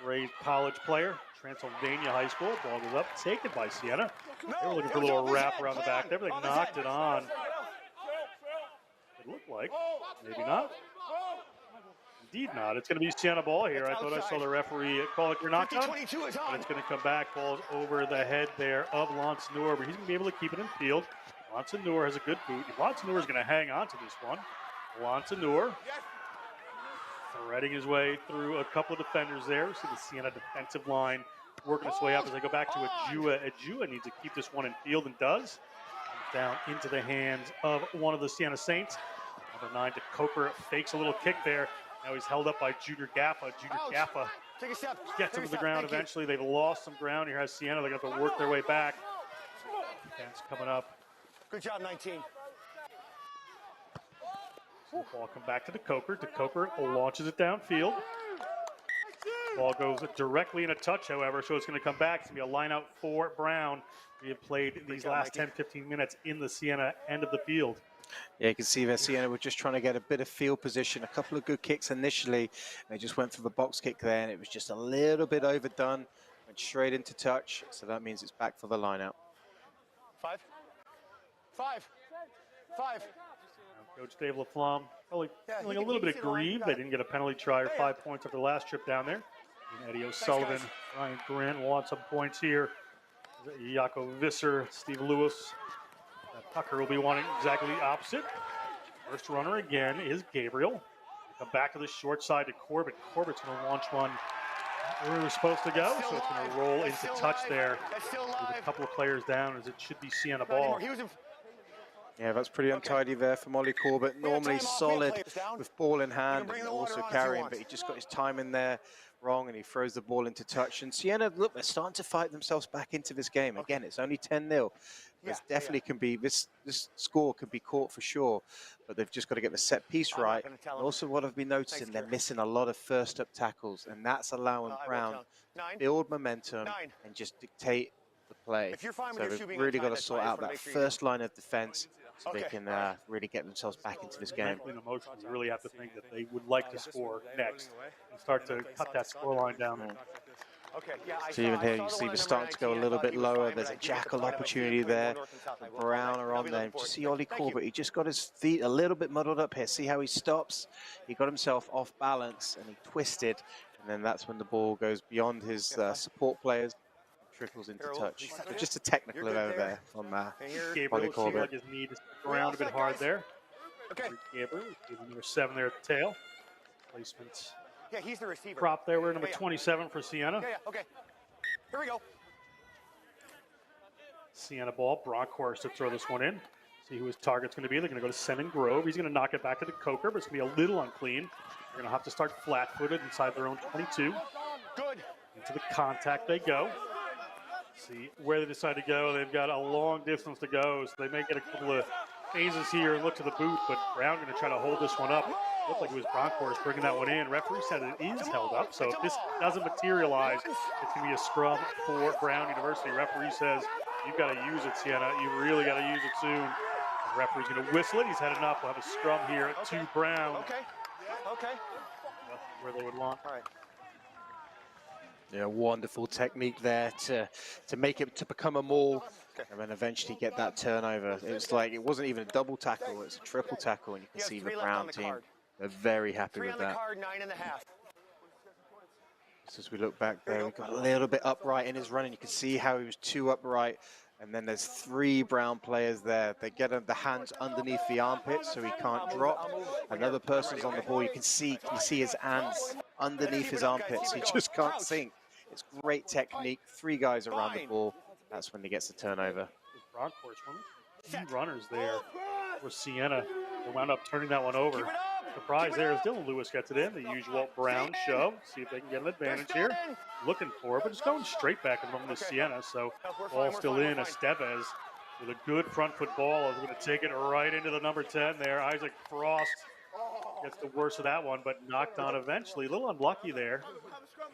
Great college player, Transylvania High School. Ball goes up, taken by Siena. They were looking for a little wrap around the back there, but they knocked it on. It looked like, maybe not. Indeed not. It's going to be Siena ball here. I thought I saw the referee call it your knockdown, but it's going to come back. Ball's over the head there of Lance Noor, but he's going to be able to keep it in field. Lance Noor has a good boot. Lance Noor is going to hang on to this one. Lance Noor threading his way through a couple of defenders there. We see the Siena defensive line working its way up as they go back to Ajua. Ajua needs to keep this one in field and does. Comes down into the hands of one of the Siena Saints. Number 9 to Coker, fakes a little kick there. Now he's held up by Junior Gaffa. Junior Gaffa gets him to the ground eventually. They've lost some ground here as Siena. They're going to have to work their way back. Defense coming up. Good job, 19. So the ball come back to the Coker. The Coker launches it downfield. Ball goes directly in a touch, however, so it's going to come back. It's going to be a line out for Brown. We have played these last 10, 15 minutes in the Siena end of the field. Yeah, you can see there Siena were just trying to get a bit of field position. A couple of good kicks initially. They just went for the box kick there, and it was just a little bit overdone. Went straight into touch, so that means it's back for the line out. 5. Coach Dave LaFlamme probably feeling a little bit aggrieved. They didn't get a penalty try or 5 points after the last trip down there. And Eddie O'Sullivan, Ryan Grant will want some points here. Jaco Visser, Steve Lewis. Tucker will be wanting exactly the opposite. First runner again is Gabriel. Come back to the short side to Corbett. Corbett's going to launch one where it was supposed to go, so it's going to roll into touch there. With a couple of players down as it should be Siena ball. Yeah, that's pretty untidy there for Molly Corbett. Normally solid with ball in hand and also carrying, but he just got his time in there wrong and he throws the ball into touch. And Siena, look, they're starting to fight themselves back into this game. Again, it's only 10-0. This definitely can be, this score could be caught for sure, but they've just got to get the set piece right. And also what I've been noticing, they're missing a lot of first up tackles, and that's allowing Brown to build momentum and just dictate the play. So they've really got to sort out that first line of defense so they can really get themselves back into this game. Mentally and emotionally, you really have to think that they would like to score next and start to cut that scoreline down. So even here, you see we're starting to go a little bit lower. There's a jackal opportunity there. Brown are on there. You see Ollie Corbett, he just got his feet a little bit muddled up here. See how he stops? He got himself off balance and he twisted. And then that's when the ball goes beyond his support players. Trickles into touch. So just a technical over there from Gabriel seemed like his knee just ground a bit hard there. Gabriel, number 7 there at the tail. Placements. Yeah, he's the receiver. Prop there. We're number 27 for Siena. Okay. Here we go. Siena ball. Bronkhorst to throw this one in. See who his target's going to be. They're going to go to Senan Grove. He's going to knock it back to the Coker, but it's going to be a little unclean. They're going to have to start flat-footed inside their own 22. Good. Into the contact they go. See where they decide to go. They've got a long distance to go, so they may get a couple of phases here and look to the boot, but Brown going to try to hold this one up. Looked like it was Bronkhorst bringing that one in. Referee said it is held up, so if this doesn't materialize, it's going to be a scrum for Brown University. Referee says, you've got to use it, Siena. You really got to use it soon. The referee's going to whistle it. He's had enough. We'll have a scrum here to Brown. Okay. Where they would want. All right. Yeah, wonderful technique there to make it to become a maul and then eventually get that turnover. It was like, it wasn't even a double tackle, it's a triple tackle, and you can see the Brown team, they're very happy with that. 9.5. So as we look back there, we got a little bit upright in his running. You can see how he was 2 upright, and then there's 3 Brown players there. They get the hands underneath the armpits so he can't drop. Another person's on the ball. You can see his hands underneath his armpits. He just can't sink. It's great technique. 3 guys around the ball. That's when he gets the turnover. Bronkhorst, 2 runners there for Siena. They wound up turning that one over. surprise there as Dylan Lewis gets it in. The usual Brown shove. See if they can get an advantage here. Looking for it, but just going straight back at the moment to Siena. So ball still in. Estevez with a good front foot ball is going to take it right into the number 10 there. Isaac Frost gets the worst of that one, but knocked on eventually. A little unlucky there.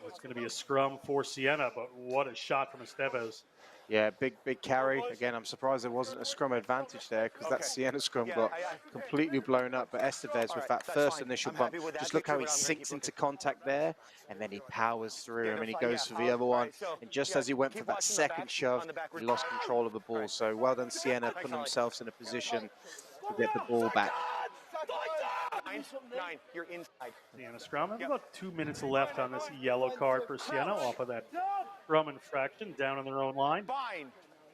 It's going to be a scrum for Siena, but what a shot from Estevez. Yeah, big carry. Again, I'm surprised there wasn't a scrum advantage there because that Siena scrum got completely blown up. But Estevez with that first initial bump, just look how he sinks into contact there, and then he powers through him and he goes for the other one. And just as he went for that second shove, he lost control of the ball. So well done, Siena, putting themselves in a position to get the ball back. 9, you're inside. Siena scrum. About 2 minutes left on this yellow card for Siena off of that scrum infraction down on their own line.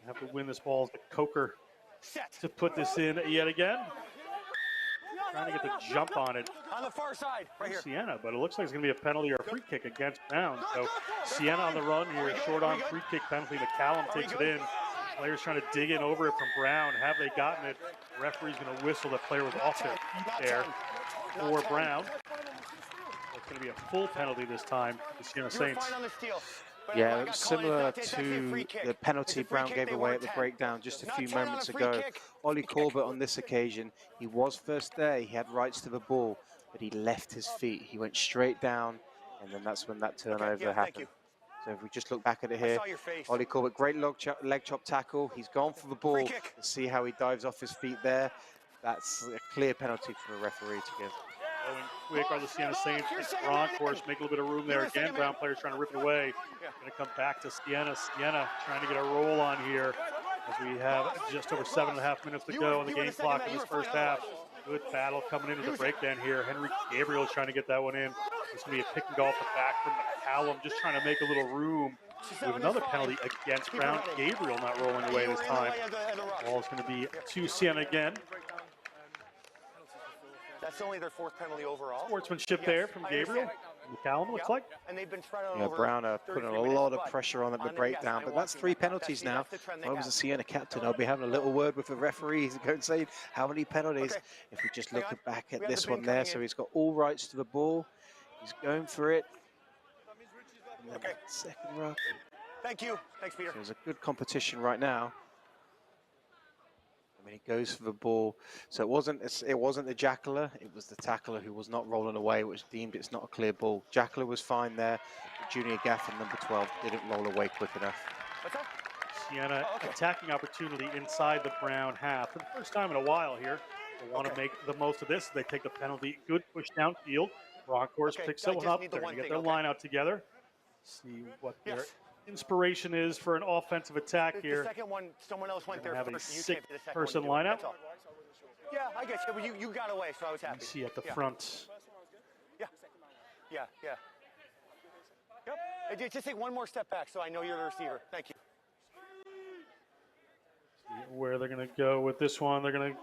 Have to win this ball as the Coker to put this in yet again. Trying to get the jump on it. On the far side, right here. Siena, but it looks like it's going to be a penalty or a free kick against Brown. So Siena on the run here, short on free kick penalty. McCallum takes it in. Players trying to dig in over it from Brown. Have they gotten it? The referee's going to whistle. That player was off their feet there for Brown. It's going to be a full penalty this time. The Siena Saints. Yeah, similar to the penalty Brown gave away at the breakdown just a few moments ago. Ollie Corbett on this occasion, he was first there. He had rights to the ball, but he left his feet. He went straight down, and then that's when that turnover happened. So if we just look back at it here, Ollie Corbett, great leg chop tackle. He's gone for the ball. See how he dives off his feet there. That's a clear penalty for the referee to give. Going quick are the Siena Saints. Brown, of course, make a little bit of room there again. Brown players trying to rip it away. Going to come back to Siena. Siena trying to get a roll on here as we have just over 7.5 minutes to go on the game clock in this first half. Good battle coming into the breakdown here. Henry Gabriel is trying to get that one in. It's going to be a pick and go off the back from McCallum, just trying to make a little room. With another penalty against Brown. Gabriel not rolling away this time. Ball is going to be to Siena again. That's only their 4th penalty overall. Sportsmanship there from Gabriel. McCallum looks like. And they've been spread out over. Brown putting a lot of pressure on at the breakdown, but that's 3 penalties now. If I was a Siena captain, I'll be having a little word with the referees and going saying how many penalties. If we just look back at this one there, so he's got all rights to the ball. He's going for it. Second rough. Thank you. Thanks, Peter. So there's a good competition right now. I mean, he goes for the ball. So it wasn't the jackler, it was the tackler who was not rolling away, which deemed it's not a clear ball. Jackler was fine there. Junior Gaffin, number 12, didn't roll away quick enough. What's that? Siena attacking opportunity inside the Brown half. For the first time in a while here, they want to make the most of this. They take the penalty. Good push downfield. Broncos picks someone up. They're going to get their line out together. See what their inspiration is for an offensive attack here. The second one, someone else went there have first. a 6-person lineup. Yeah, I guess. Yeah, but you got away, so I was happy. You see at the front. Yeah. Yep. Just take one more step back so I know you're the receiver. Thank you. See where they're going to go with this one. They're going to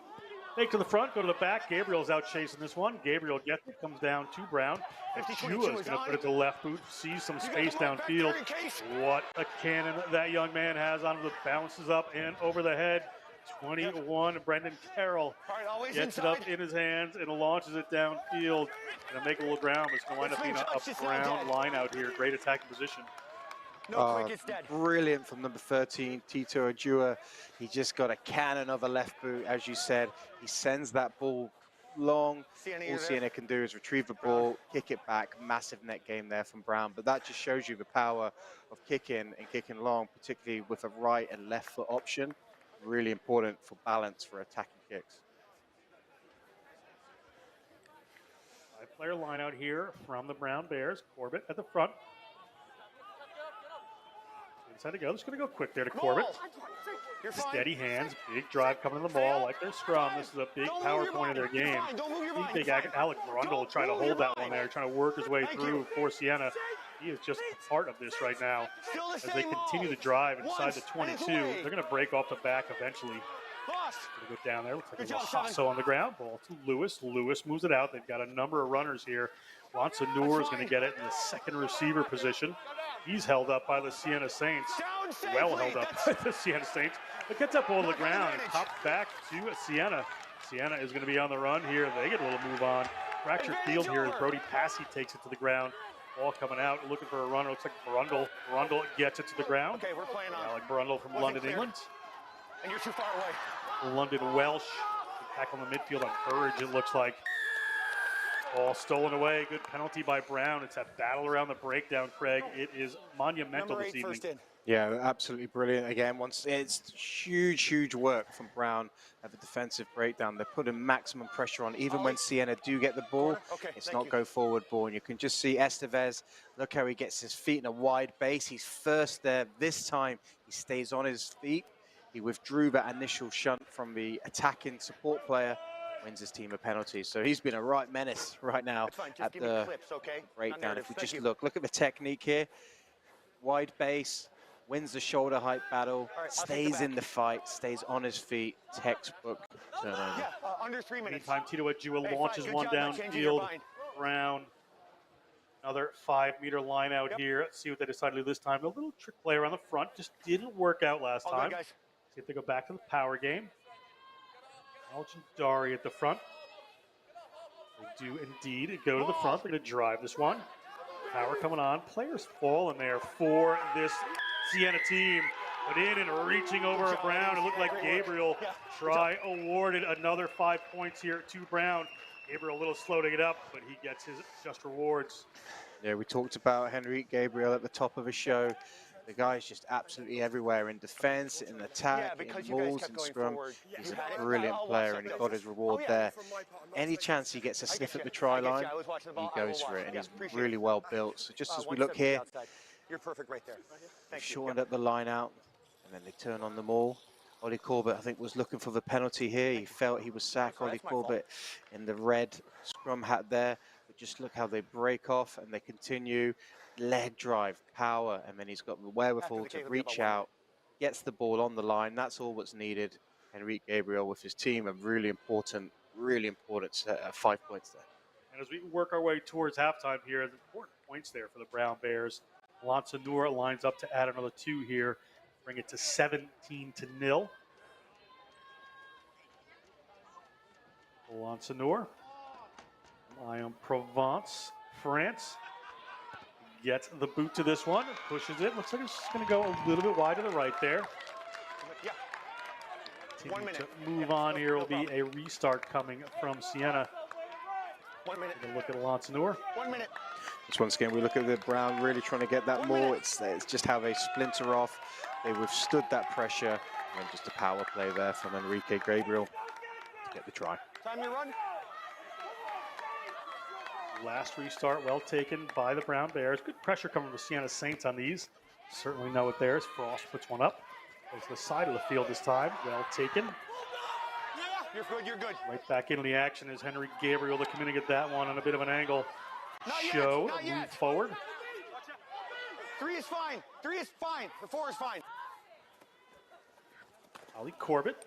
take to the front, go to the back. Gabriel's out chasing this one. Gabriel gets it, comes down to Brown. Achua is going to put it to the left boot, sees some space downfield. What a cannon that young man has on him that bounces up and over the head. 21, Brendan Carroll gets it up in his hands and launches it downfield. Going to make a little ground, but it's going to wind up being a Brown line out here. Great attacking position. Brilliant from number 13, Tito Ajua. He just got a cannon of a left boot, as you said. He sends that ball long. All Siena can do is retrieve the ball, kick it back. Massive net game there from Brown. But that just shows you the power of kicking and kicking long, particularly with a right and left foot option. Really important for balance for attacking kicks. 5-player line out here from the Brown Bears. Corbett at the front. Inside to go. Just going to go quick there to Corbett. Steady hands, big drive coming to the ball like their scrum. This is a big power point of their game. I think Alec Grundle trying to hold that one there, trying to work his way through for Siena. He is just a part of this right now. As they continue to drive inside the 22, they're going to break off the back eventually. Going to go down there. Looks like a little Hasso on the ground. Ball to Lewis. Lewis moves it out. They've got a number of runners here. Wansanur is going to get it in the second receiver position. He's held up by the Siena Saints. Well held up by the Siena Saints. But gets up on the ground and pops back to Siena. Siena is going to be on the run here. They get a little move on. fractured field here as Brody Passy takes it to the ground. Ball coming out, looking for a runner. Looks like Brundle. Brundle gets it to the ground. Okay, we're playing on. Alec Brundle from London, clear. England. And you're too far away. London Welsh. Back on the midfield on Burridge, it looks like. Ball stolen away. Good penalty by Brown. It's that battle around the breakdown, Craig. It is monumental Number this 8 evening. first in. Yeah, absolutely brilliant. Again, once it's huge work from Brown at the defensive breakdown. They're putting maximum pressure on. Even when Siena do get the ball, Okay, it's not go forward ball. And you can just see Estevez, look how he gets his feet in a wide base. He's first there. This time, he stays on his feet. He withdrew that initial shunt from the attacking support player, wins his team a penalty. So he's been a right menace right now at the clips, okay? breakdown. If we just look at the technique here, wide base, wins the shoulder height battle, stays in the fight, stays on his feet, textbook turnover. Yeah, under 3 minutes. Meantime, Tito Ajua Hey, launches good one job not changing your downfield. mind. Brown, another 5-meter line out here. Let's see what they decide to do this time. A little trick play around the front, just didn't work out last All good, time. guys. See if they go back to the power game. Elgin Dari at the front. They do indeed go to the front. They're going to drive this one. Power coming on. Players fall in there for this Siena team. But in and reaching over Brown. It looked like Gabriel try awarded another 5 points here to Brown. Gabriel a little slow to get up, but he gets his just rewards. Yeah, we talked about Henrique Gabriel at the top of the show. The guy's just absolutely everywhere in defense, in attack, in mauls, in scrum. He's a brilliant player, and he got his reward there. Any chance he gets a sniff at the try line, he goes for it, and he's really well built. So just as we look here, You're perfect right there. Thank you. shortened up the line out, and then they turn on the maul. Ollie Corbett, I think, was looking for the penalty here. He felt he was sacked. Ollie Corbett in the red scrum hat there. But just look how they break off and they continue. Leg drive, power, and then he's got the wherewithal to reach out, gets the ball on the line. That's all what's needed. Henrique Gabriel with his team, a really important 5 points there. And as we work our way towards halftime here, the important points there for the Brown Bears. Alonso Noor lines up to add another 2 here, bring it to 17-0. Alonso Noor, Aix-en-Provence, France. Gets the boot to this one, pushes it. Looks like it's just going to go a little bit wide to the right there. Yeah. Continue to move on here. Will be a restart coming from Siena. 1 minute. Take a look at Alonso Noor. 1 minute. Just once again, we look at the Brown really trying to get that more. It's just how they splinter off. They withstood that pressure, and just a power play there from Henrique Gabriel to get the try. Time to run. Last restart, well taken by the Brown Bears. Good pressure coming from the Siena Saints on these. Certainly know it theirs. Frost puts one up. Goes to the side of the field this time. Well taken. You're good, you're good. Right back into the action is Henry Gabriel to come in and get that one on a bit of an angle. Show, move forward. 3 is fine. 3 is fine. The 4 is fine. Ali Corbett.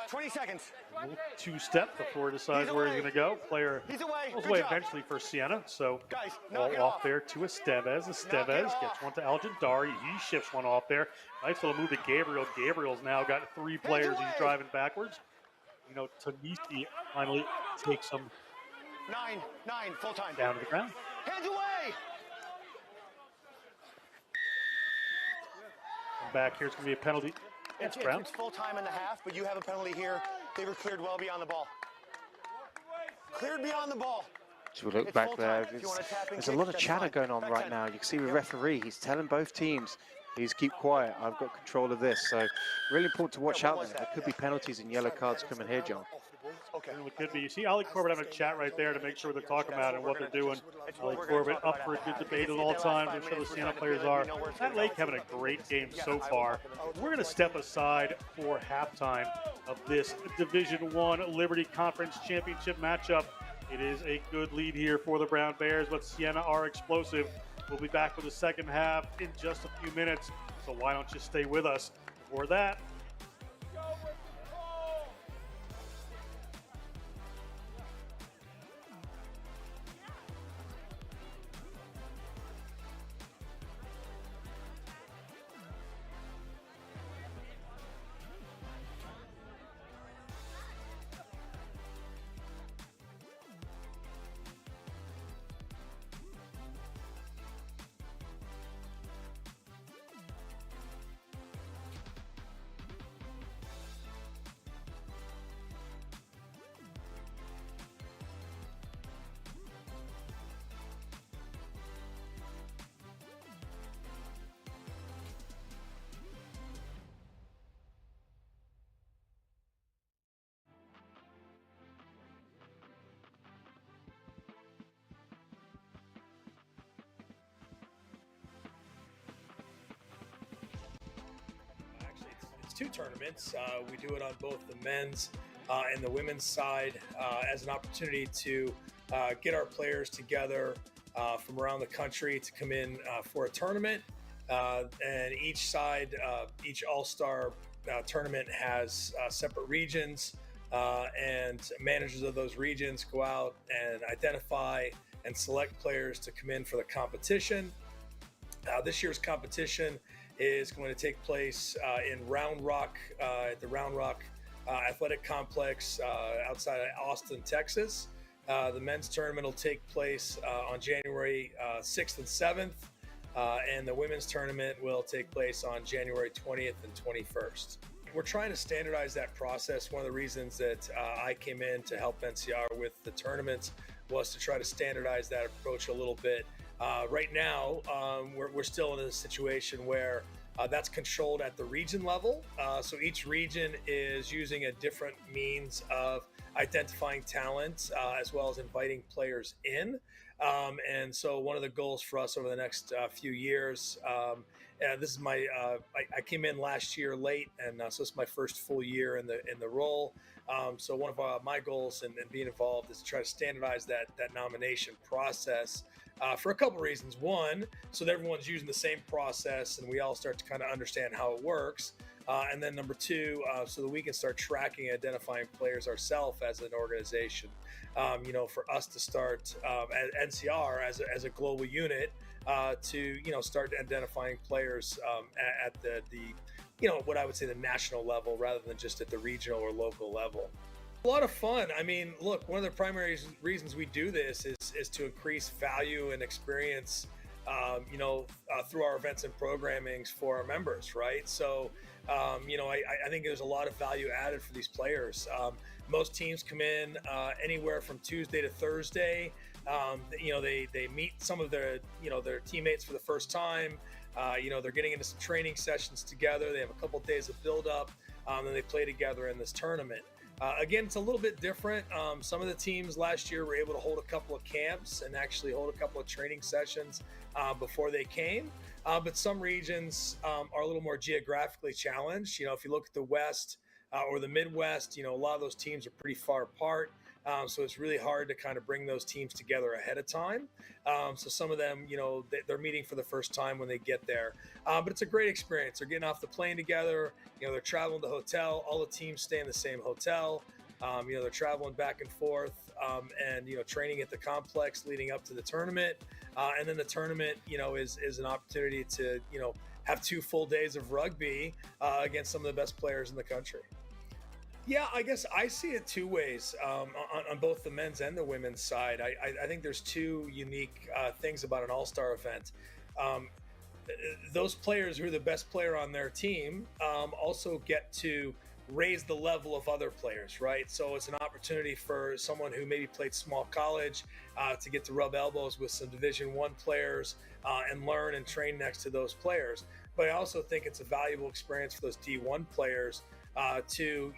20 seconds. A little 2-step before he decides where he's going to go. Player goes away eventually for Siena. So ball off there to Estevez. Estevez gets one to Elgin Dari. He shifts one off there. Nice little move to Gabriel. Gabriel's now got 3 players. He's driving backwards. You know, Tanisi finally takes him 9, full time. down to the ground. Hands away. Come back here. It's going to be a penalty. It's full time in the half, but you have a penalty here. They were cleared well beyond the ball. Cleared beyond the ball. So we look back there. There's a lot of chatter going on right now. You can see the referee. He's telling both teams, please keep quiet. I've got control of this. So really important to watch out there. There could be penalties and yellow cards coming here, John. Okay. It could be. You see Ali Corbett having a chat right there to make sure they're talking about it and what they're doing. Ali Corbett up for a good debate at all times. I'm sure the Siena players are. Matt Lake having a great game so far. We're going to step aside for halftime of this Division I Liberty Conference Championship matchup. It is a good lead here for the Brown Bears, but Siena are explosive. We'll be back with the second half in just a few minutes, so why don't you stay with us for that? it's 2 tournaments. We do it on both the men's and the women's side as an opportunity to get our players together from around the country to come in for a tournament. And each side, each all-star tournament has separate regions, and managers of those regions go out and identify and select players to come in for the competition. This year's competition is going to take place in Round Rock, at the Round Rock Athletic Complex outside of Austin, Texas. The men's tournament will take place on January 6th and 7th, and the women's tournament will take place on January 20th and 21st. We're trying to standardize that process. One of the reasons that I came in to help NCR with the tournaments was to try to standardize that approach a little bit. Right now, we're still in a situation where that's controlled at the region level. So each region is using a different means of identifying talent as well as inviting players in. And so one of the goals for us over the next few years, this is my, I came in last year late, and so it's my first full year in the role. So one of my goals in being involved is to try to standardize that nomination process for a couple reasons. One, so that everyone's using the same process and we all start to kind of understand how it works. And then number two, so that we can start tracking and identifying players ourselves as an organization. For us to start at NCR as a global unit to start identifying players at the what I would say the national level rather than just at the regional or local level. A lot of fun. I mean, look, one of the primary reasons we do this is to increase value and experience, through our events and programmings for our members, right? So, I think there's a lot of value added for these players. Most teams come in anywhere from Tuesday to Thursday. They meet some of their teammates for the first time. They're getting into some training sessions together. They have a couple of days of build up, and they play together in this tournament. Again, it's a little bit different. Some of the teams last year were able to hold a couple of camps and actually hold a couple of training sessions before they came. But some regions are a little more geographically challenged. If you look at the West or the Midwest, a lot of those teams are pretty far apart. So it's really hard to kind of bring those teams together ahead of time. So some of them, they're meeting for the first time when they get there. But it's a great experience. They're getting off the plane together. They're traveling to the hotel. All the teams stay in the same hotel. They're traveling back and forth and training at the complex leading up to the tournament. And then the tournament, is an opportunity to, have 2 full days of rugby against some of the best players in the country. Yeah, I guess I see it 2 ways on both the men's and the women's side. I think there's 2 unique things about an all-star event. Those players who are the best player on their team also get to raise the level of other players, right? So it's an opportunity for someone who maybe played small college to get to rub elbows with some Division I players and learn and train next to those players. But I also think it's a valuable experience for those D1 players to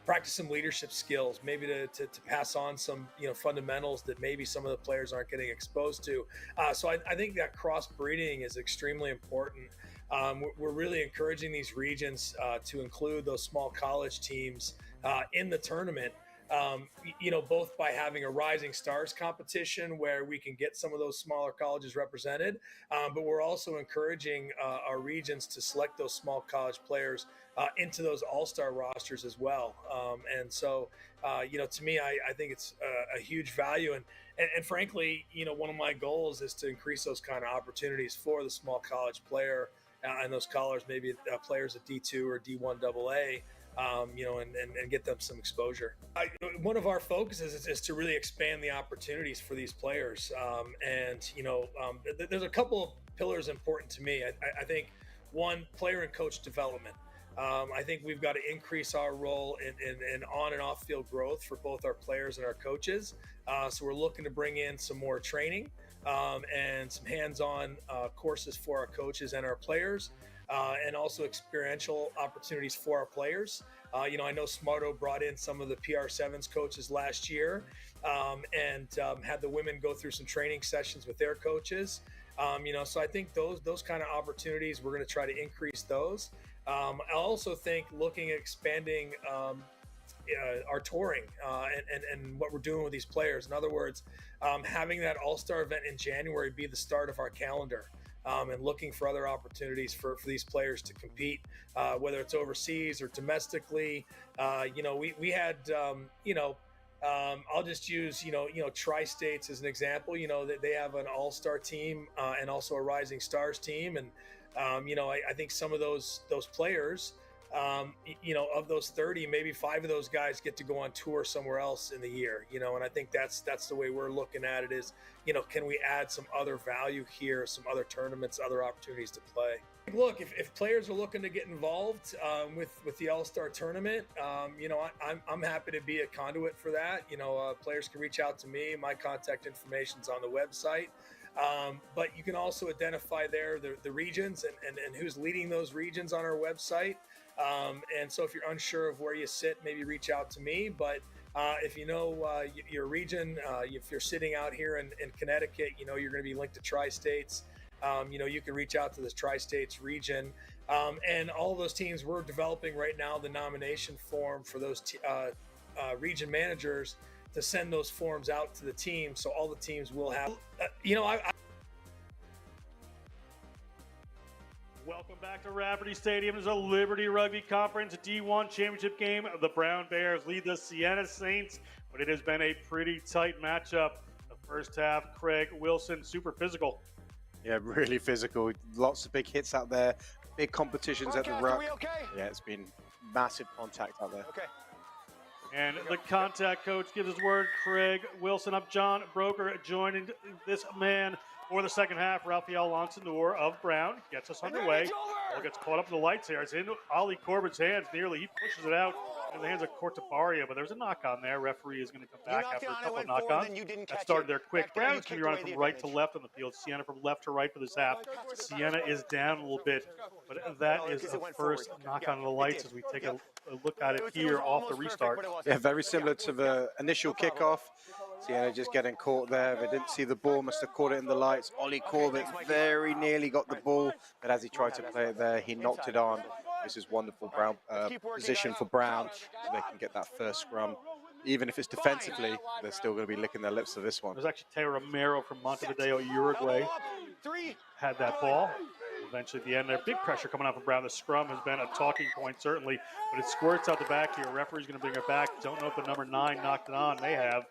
practice some leadership skills, maybe to pass on some fundamentals that maybe some of the players aren't getting exposed to. So I think that cross breeding is extremely important. We're really encouraging these regions to include those small college teams in the tournament. Both by having a Rising Stars competition where we can get some of those smaller colleges represented, but we're also encouraging our regions to select those small college players into those all-star rosters as well. And so, to me, I think it's a huge value. And frankly, one of my goals is to increase those kind of opportunities for the small college player and those scholars, maybe players at D2 or D1 AA. And get them some exposure. One of our focuses is to really expand the opportunities for these players. There's a couple of pillars important to me. I think one, player and coach development. I think we've got to increase our role in on and off field growth for both our players and our coaches. So we're looking to bring in some more training and some hands-on courses for our coaches and our players. And also experiential opportunities for our players. I know Smarto brought in some of the PR7s coaches last year and had the women go through some training sessions with their coaches. So I think those kind of opportunities, we're going to try to increase those. I also think looking at expanding our touring and what we're doing with these players. In other words, having that all-star event in January be the start of our calendar, and looking for other opportunities for these players to compete, whether it's overseas or domestically. We had, I'll just use, Tri-States as an example. They have an all-star team and also a rising stars team. And, I think some of those players, of those 30, maybe 5 of those guys get to go on tour somewhere else in the year, and I think that's the way we're looking at it is, can we add some other value here, some other tournaments, other opportunities to play? Look, if players are looking to get involved with the All-Star tournament, I'm happy to be a conduit for that. Players can reach out to me. My contact information's on the website. But you can also identify there the regions and who's leading those regions on our website. And so if you're unsure of where you sit, maybe reach out to me. But if you know your region, if you're sitting out here in Connecticut, you're going to be linked to Tri-States. You can reach out to this Tri-States region. And all of those teams, we're developing right now the nomination form for those region managers to send those forms out to the team. So all the teams will have, Welcome back to Rafferty Stadium. There's a Liberty Rugby Conference D1 championship game. The Brown Bears lead the Siena Saints, but it has been a pretty tight matchup. The first half, Craig Wilson, super physical. Yeah, really physical. Lots of big hits out there. Big competitions at the ruck. Okay? Yeah, it's been massive contact out there. Okay. And the contact coach gives his word. Craig Wilson up. John Broker joining this man for the second half. Raphael Lonsanor of Brown gets us underway. Ball gets caught up in the lights here. It's in Ollie Corbett's hands nearly. He pushes it out in the hands of Cortabaria, but there's a knock on there. Referee is going to come back after a couple of knock-ons. That started there quick. Brown's going to be running from right to left on the field. Siena from left to right for this half. Siena is down a little bit, but that is the first knock on the lights as we take a look at it here off the restart. Yeah, very similar to the initial kickoff. Siena just getting caught there. They didn't see the ball, must have caught it in the lights. Ollie Corbett very nearly got the ball, but as he tried to play it there, he knocked it on. This is wonderful Brown position for Brown, so they can get that first scrum. Even if it's defensively, they're still going to be licking their lips for this one. There's actually Teo Romero from Montevideo, Uruguay, had that ball. Eventually at the end there, big pressure coming out from Brown. The scrum has been a talking point, certainly, but it squirts out the back here. Referee's going to bring it back. Don't know if the number 9 knocked it on. They have.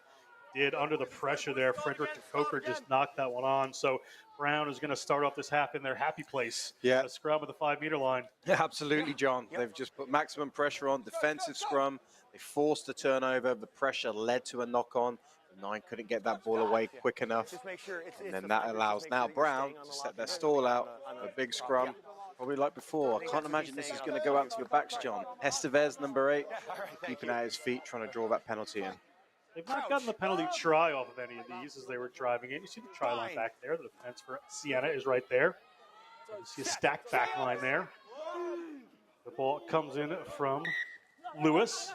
Did under the pressure there. Frederick Coker just knocked that one on. So Brown is going to start off this half in their happy place. Yeah. A scrum at the 5-meter line. Yeah, absolutely, John. They've just put maximum pressure on. Defensive scrum. They forced the turnover. The pressure led to a knock-on. The 9 couldn't get that ball away quick enough. And then that allows now Brown to set their stall out. A big scrum. Probably like before. I can't imagine this is going to go out to your backs, John. Estevez, number 8, keeping at his feet, trying to draw that penalty in. They've not gotten the penalty try off of any of these as they were driving in. You see the try line back there. The defense for Siena is right there. So you see a stacked back line there. The ball comes in from Lewis.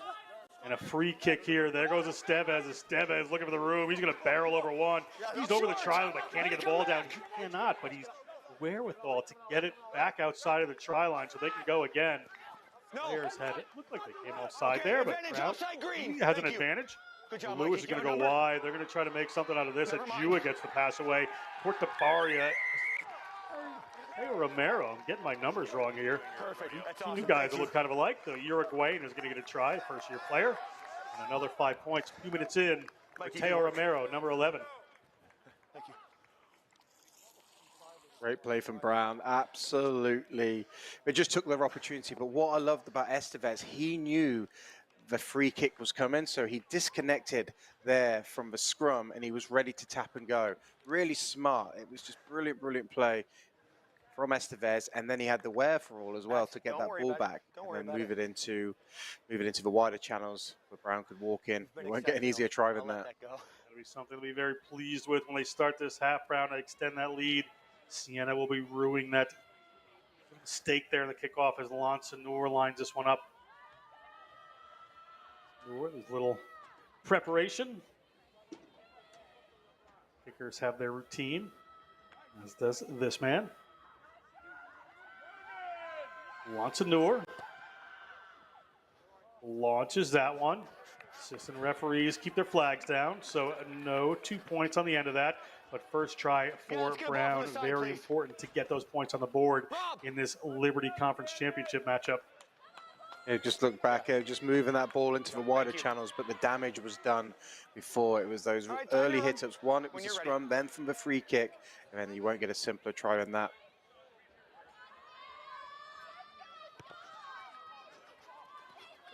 And a free kick here. There goes Estevez. Estevez looking for the room. He's going to barrel over one. He's over the try line, but can't he get the ball down? He cannot, but he's wherewithal to get it back outside of the try line so they can go again. Players had it. Looked like they came offside there, but Brown has an advantage. Lewis is going to go wide. They're going to try to make something out of this. Ajua gets the pass away. Portabaria. Hey, Romero. I'm getting my numbers wrong here. Two new guys that look kind of alike. The Uruguayan is going to get a try, first-year player. And another 5 points. 2 minutes in for Teo Romero, number 11. Thank you. Great play from Brown, absolutely. They just took their opportunity. But what I loved about Estevez, he knew the free kick was coming, so he disconnected there from the scrum and he was ready to tap and go. Really smart. It was just brilliant, brilliant play from Estevez, and then he had the wherewithal as well to get that ball back and then move it into the wider channels where Brown could walk in. He won't get an easier try than that. That'll be something to be very pleased with when they start this half. Brown to extend that lead. Siena will be ruining that mistake there in the kickoff as Lonsanor lines this one up. There's a little preparation. Kickers have their routine, as does this man. Wansanur launches that one. Assistant referees keep their flags down, so no 2 points on the end of that. But first try for Brown, very important to get those points on the board in this Liberty Conference Championship matchup. Yeah, just look back, just moving that ball into the wider channels, but the damage was done before. It was those early hit-ups. One, it was a scrum, then from the free kick, and then you won't get a simpler try than that.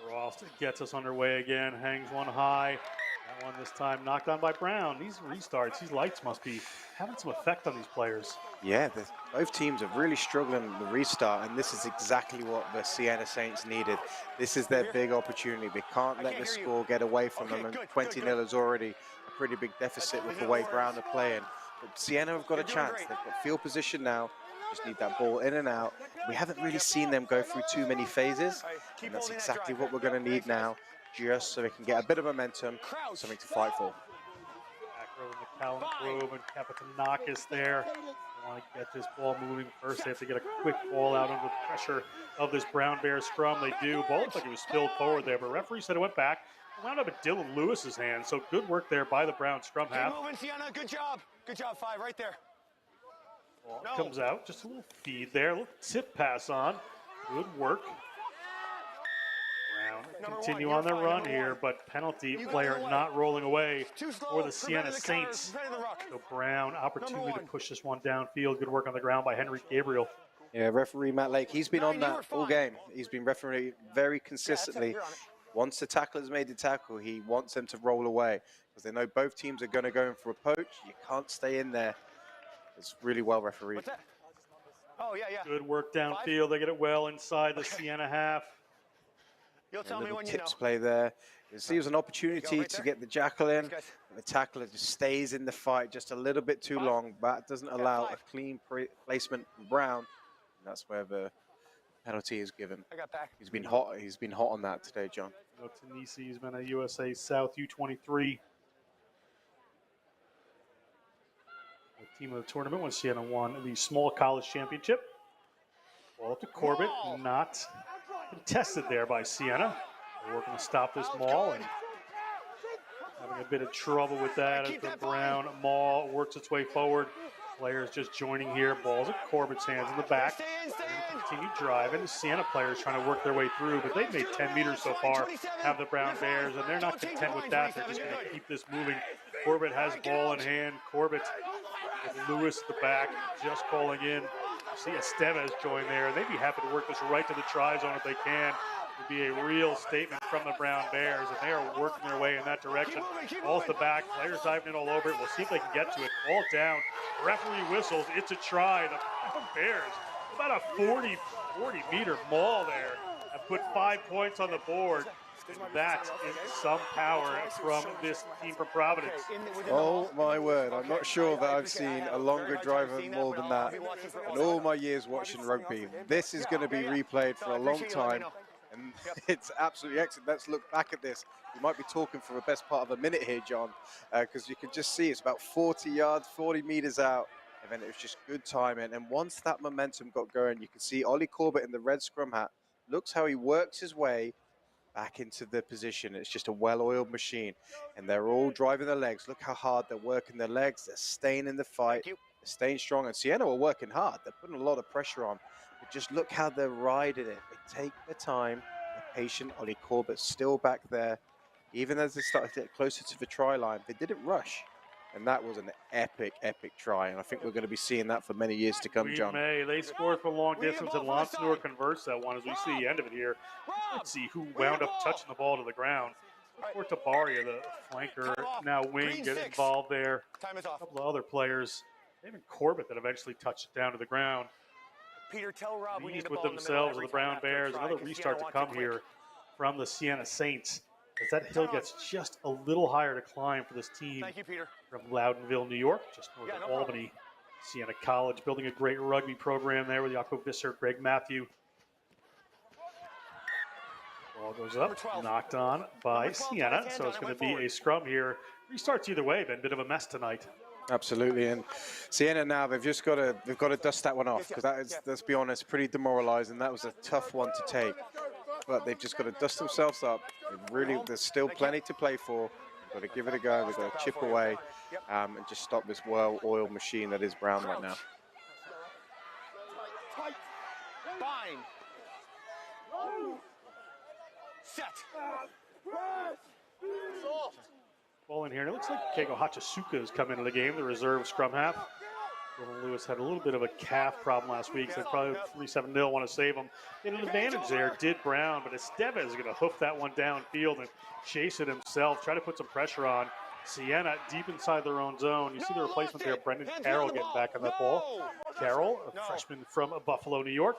Ross gets us underway again, hangs one high. That one this time knocked on by Brown. These restarts, these lights must be having some effect on these players. Yeah, both teams are really struggling in the restart, and this is exactly what the Siena Saints needed. This is their big opportunity. They can't let the score get away from them, and 20-0 is already a pretty big deficit with the way Brown are playing. But Siena have got a chance. They've got field position now. Just need that ball in and out. We haven't really seen them go through too many phases, and that's exactly what we're going to need now, just so they can get a bit of momentum, something to fight for. Back row McCallum, Grove, and Kapatanakis there. They want to get this ball moving first. They have to get a quick ball out under the pressure of this Brown Bear scrum. They do. Ball looked like it was spilled forward there, but referee said it went back. It wound up at Dylan Lewis's hand, so good work there by the Brown scrum half. Keep moving, Siena. Good job. Good job, 5, right there. Ball comes out, just a little feed there, a little tip pass on. Good work. Brown continue on their run here, but penalty, player not rolling away for the Siena Saints. So Brown, opportunity to push this one downfield. Good work on the ground by Henry Gabriel. Yeah, referee Matt Lake, he's been on that all game. He's been refereeing very consistently. Once the tackler's made the tackle, he wants them to roll away because they know both teams are going to go in for a poach. You can't stay in there. It's really well refereed. Oh, yeah. Good work downfield. They get it well inside the Siena half. You'll tell me when you know. Tips play there. You see, it was an opportunity to get the jackal in. The tackler just stays in the fight just a little bit too long. That doesn't allow a clean placement from Brown. And that's where the penalty is given. I got back. He's been hot. He's been hot on that today, John. Tanisi's been a USA South U23. The team of the tournament when Siena won the small college championship. Ball up to Corbett, not contested there by Siena. They're working to stop this maul and having a bit of trouble with that as the Brown maul works its way forward. Players just joining here. Ball's at Corbett's hands in the back. Continue driving. The Siena players trying to work their way through, but they've made 10 meters so far, have the Brown Bears, and they're not content with that. They're just going to keep this moving. Corbett has ball in hand. Corbett with Lewis at the back, just calling in. You see Estevez join there, and they'd be happy to work this right to the try zone if they can. It would be a real statement from the Brown Bears, and they are working their way in that direction. Ball's the back, players diving in all over it. We'll see if they can get to it. Ball down, referee whistles, it's a try. The Brown Bears, about a 40-meter maul there, have put 5 points on the board. That is some power from this team from Providence. Oh my word, I'm not sure that I've seen a longer driver more than that in all my years watching rugby. This is going to be replayed for a long time, and it's absolutely excellent. Let's look back at this. We might be talking for the best part of a minute here, John, because you can just see it's about 40 yards, 40 meters out, and then it was just good timing. And once that momentum got going, you can see Ollie Corbett in the red scrum hat. Looks how he works his way back into the position. It's just a well-oiled machine, and they're all driving their legs. Look how hard they're working their legs. They're staying in the fight. They're staying strong, and Siena are working hard. They're putting a lot of pressure on, but just look how they're riding it. They take their time. They're patient. Ollie Corbett's still back there. Even as they started to get closer to the try line, they didn't rush. And that was an epic, epic try. And I think we're going to be seeing that for many years to come, John. They scored from long distance, and Lonsanur converts that one as we see the end of it here. Let's see who wound up touching the ball to the ground. Portabaria, the flanker, now wing, get involved there. A couple of other players, even Corbett, that eventually touched it down to the ground. Peter, tell Rob we need with themselves, the Brown Bears. Another restart to come here from the Siena Saints, as that hill gets just a little higher to climb for this team. Thank you, Peter. From Loudonville, New York, just north of Albany. Siena College building a great rugby program there with Jaco Visser, Greg Matthew. Ball goes up, knocked on by Siena, so it's going to be a scrum here. Restarts either way, been a bit of a mess tonight. Absolutely, and Siena now they've got to dust that one off, because that is, let's be honest, pretty demoralising. That was a tough one to take, but they've just got to dust themselves up. There's still plenty to play for. They've got to give it a go. They've got to chip away and just stop this well-oiled machine that is Brown right now. Fine. Set. Ball in here, and it looks like Keiko Hachisuka has come into the game, the reserve scrum half. Dylan Lewis had a little bit of a calf problem last week, so probably 3-7-0 want to save him. In an advantage there, did Brown, but Estevez is going to hoof that one downfield and chase it himself, try to put some pressure on. Siena deep inside their own zone. You see the replacement there, Brendan Carroll getting back on that ball. Carroll, a freshman from Buffalo, New York.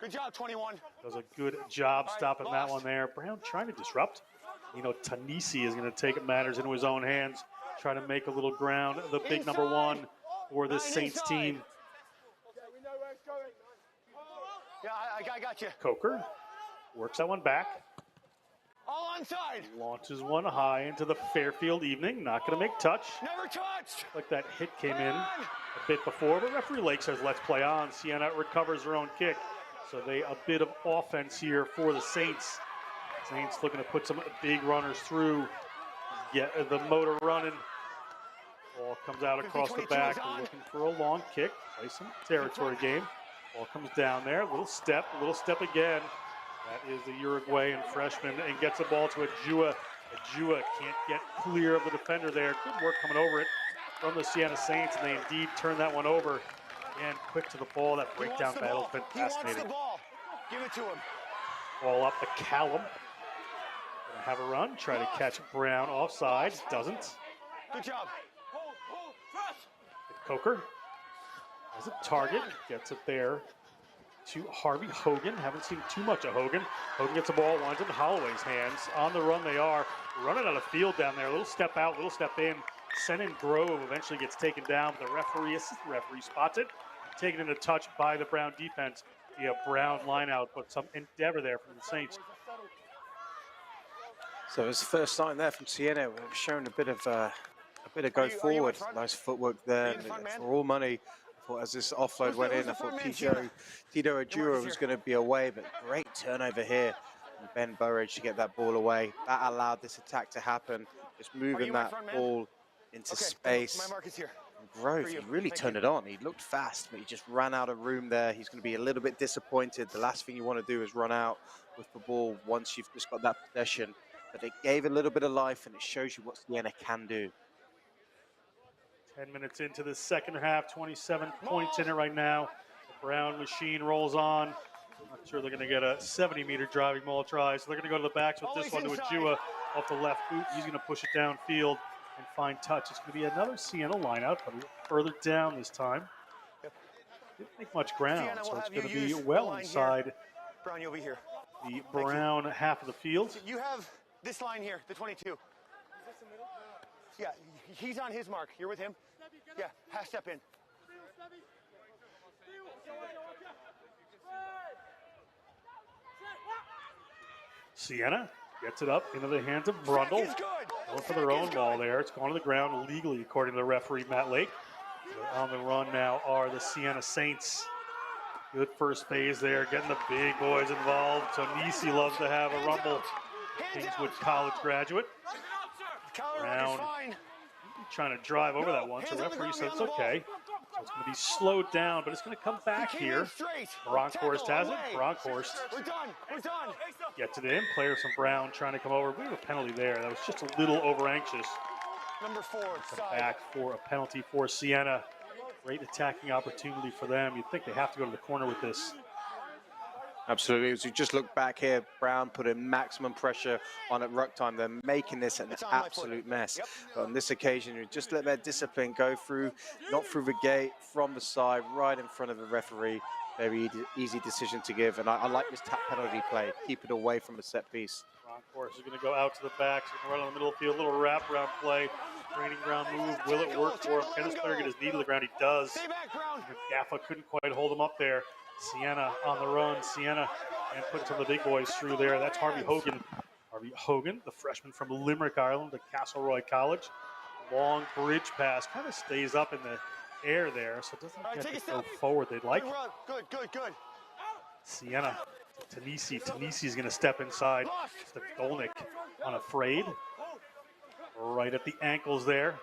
Good job, 21. Does a good job stopping that one there. Brown trying to disrupt. You know, Tanisi is going to take matters into his own hands, try to make a little ground. The big number one for this Saints team. Yeah, I got you. Coker works that one back. All onside. Launches one high into the Fairfield evening. Not going to make touch. Never touched. Like that hit came in a bit before, but referee Lake says let's play on. Siena recovers their own kick. So a bit of offense here for the Saints. Saints looking to put some big runners through. Get the motor running. Ball comes out across the back. We're looking for a long kick. Play some territory game. Ball comes down there. Little step again. That is the Uruguayan freshman, and gets the ball to Ajua. Ajua can't get clear of the defender there. Good work coming over it from the Siena Saints, and they indeed turn that one over. And quick to the ball. That breakdown battle has been fascinating. He wants the ball. Give it to him. Ball up to Callum. Gonna have a run. Try to catch Brown offside. Doesn't. Good job. Coker has a target. Gets it there to Harvey Hogan. Haven't seen too much of Hogan. Hogan gets the ball. Winds up in Holloway's hands. On the run they are. Running out of field down there. A little step out, little step in. Senan Grove eventually gets taken down. The assistant referee spots it. Taken into touch by the Brown defense via Brown lineout, but some endeavor there from the Saints. So it's the first sign there from Siena. We've shown a bit of go forward. Nice footwork there for all money. I thought as this offload went in, I thought Tito Ajura was going to be away, but great turnover here from Ben Burridge to get that ball away. That allowed this attack to happen. Just moving that ball into space. My mark is here. Grove, he really turned it on. He looked fast, but he just ran out of room there. He's going to be a little bit disappointed. The last thing you want to do is run out with the ball once you've just got that possession. But it gave a little bit of life, and it shows you what Siena can do. 10 minutes into the second half, 27 points in it right now. The Brown machine rolls on. I'm not sure they're going to get a 70-meter driving maul try, so they're going to go to the backs with this one to Ajua off the left boot. He's going to push it downfield and find touch. It's going to be another Siena lineout, but a little further down this time. Didn't make much ground, so it's going to be well inside Brown, you'll be here. the Brown half of the field. You have this line here, the 22. Yeah, he's on his mark. You're with him? Yeah, half step in. Siena gets it up into the hands of Brundle. Going for their own ball there. It's going to the ground illegally, according to the referee, Matt Lake. So on the run now are the Siena Saints. Good first phase there, getting the big boys involved. So Nisi loves to have a rumble. Kingswood College graduate. Brown trying to drive over that one, so the referee says it's okay. So it's going to be slowed down, but it's going to come back here. Bronkhorst has it. Bronkhorst gets it in. Player from Brown trying to come over. We have a penalty there. That was just a little over anxious. Number 4, Back for a penalty for Siena. Great attacking opportunity for them. You'd think they have to go to the corner with this. Absolutely. As you just look back here, Brown put in maximum pressure on at ruck time. They're making this an absolute mess. But on this occasion, you just let their discipline go through, not through the gate, from the side, right in front of the referee. Very easy decision to give. And I like this tap penalty play. Keep it away from a set piece. Bronkhorst is going to go out to the back. So he can run in the middle of the field. A little wraparound play. Training ground move. Will it work for him? Can this player get his knee to the ground? He does. Gaffa couldn't quite hold him up there. Siena on the run. Siena and putting some of the big boys through there. That's Harvey Hogan. Harvey Hogan, the freshman from Limerick, Ireland, at Castleroy College. Long bridge pass, kind of stays up in the air there, so it doesn't get to go forward they'd like. Good. Siena, Tanisi. Tanisi's going to step inside. Stolnik unafraid. Right at the ankles there.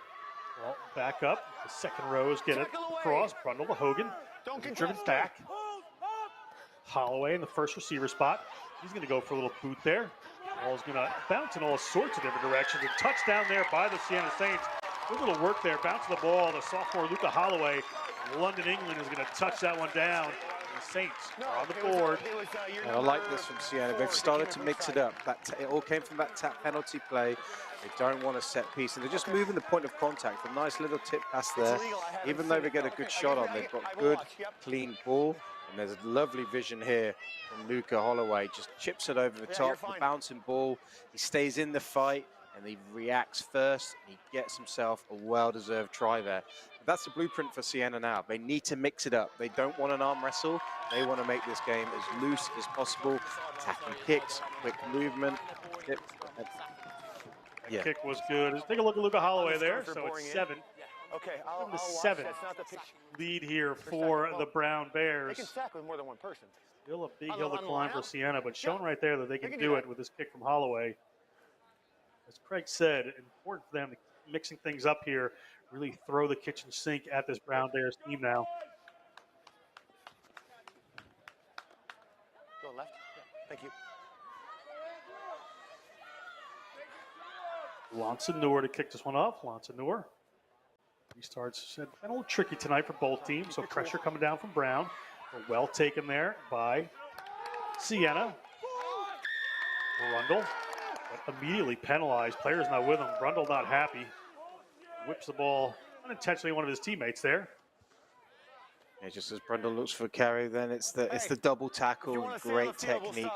Well, back up. The second rows get it across. Brundle to Hogan. Driven back. Holloway in the first receiver spot. He's going to go for a little boot there. Ball's going to bounce in all sorts of different directions. And touchdown there by the Siena Saints. Good little work there. Bounce the ball. The sophomore Luca Holloway. London, England is going to touch that one down. The Saints are on the board. I like this from Siena. They've started to mix it up. It all came from that tap penalty play. They don't want a set piece, and they're just moving the point of contact. A nice little tip pass there. Even though they get a good shot on, they've got good, clean ball. And there's a lovely vision here from Luca Holloway. Just chips it over the top, the bouncing ball. He stays in the fight, and he reacts first, and he gets himself a well-deserved try there. But that's the blueprint for Siena now. They need to mix it up. They don't want an arm wrestle. They want to make this game as loose as possible. Attacking kicks, quick movement. That kick was good. Let's take a look at Luca Holloway there. So it's 7. Okay, the 7 lead here for the Brown Bears. They can sack with more than one person. Still a big hill to climb for Siena, but showing right there that they can do it with this kick from Holloway. As Craig said, important for them to keep mixing things up here, really throw the kitchen sink at this Brown Bears team now. Go left. Thank you. Lansanur to kick this one off. Lansanur. He starts, said, been a little tricky tonight for both teams, so pressure coming down from Brown. Well taken there by Siena. Brundle, but immediately penalized. Players not with him. Brundle not happy. Whips the ball unintentionally one of his teammates there. Yeah, just as Brundle looks for a carry, then it's the double tackle. Great technique.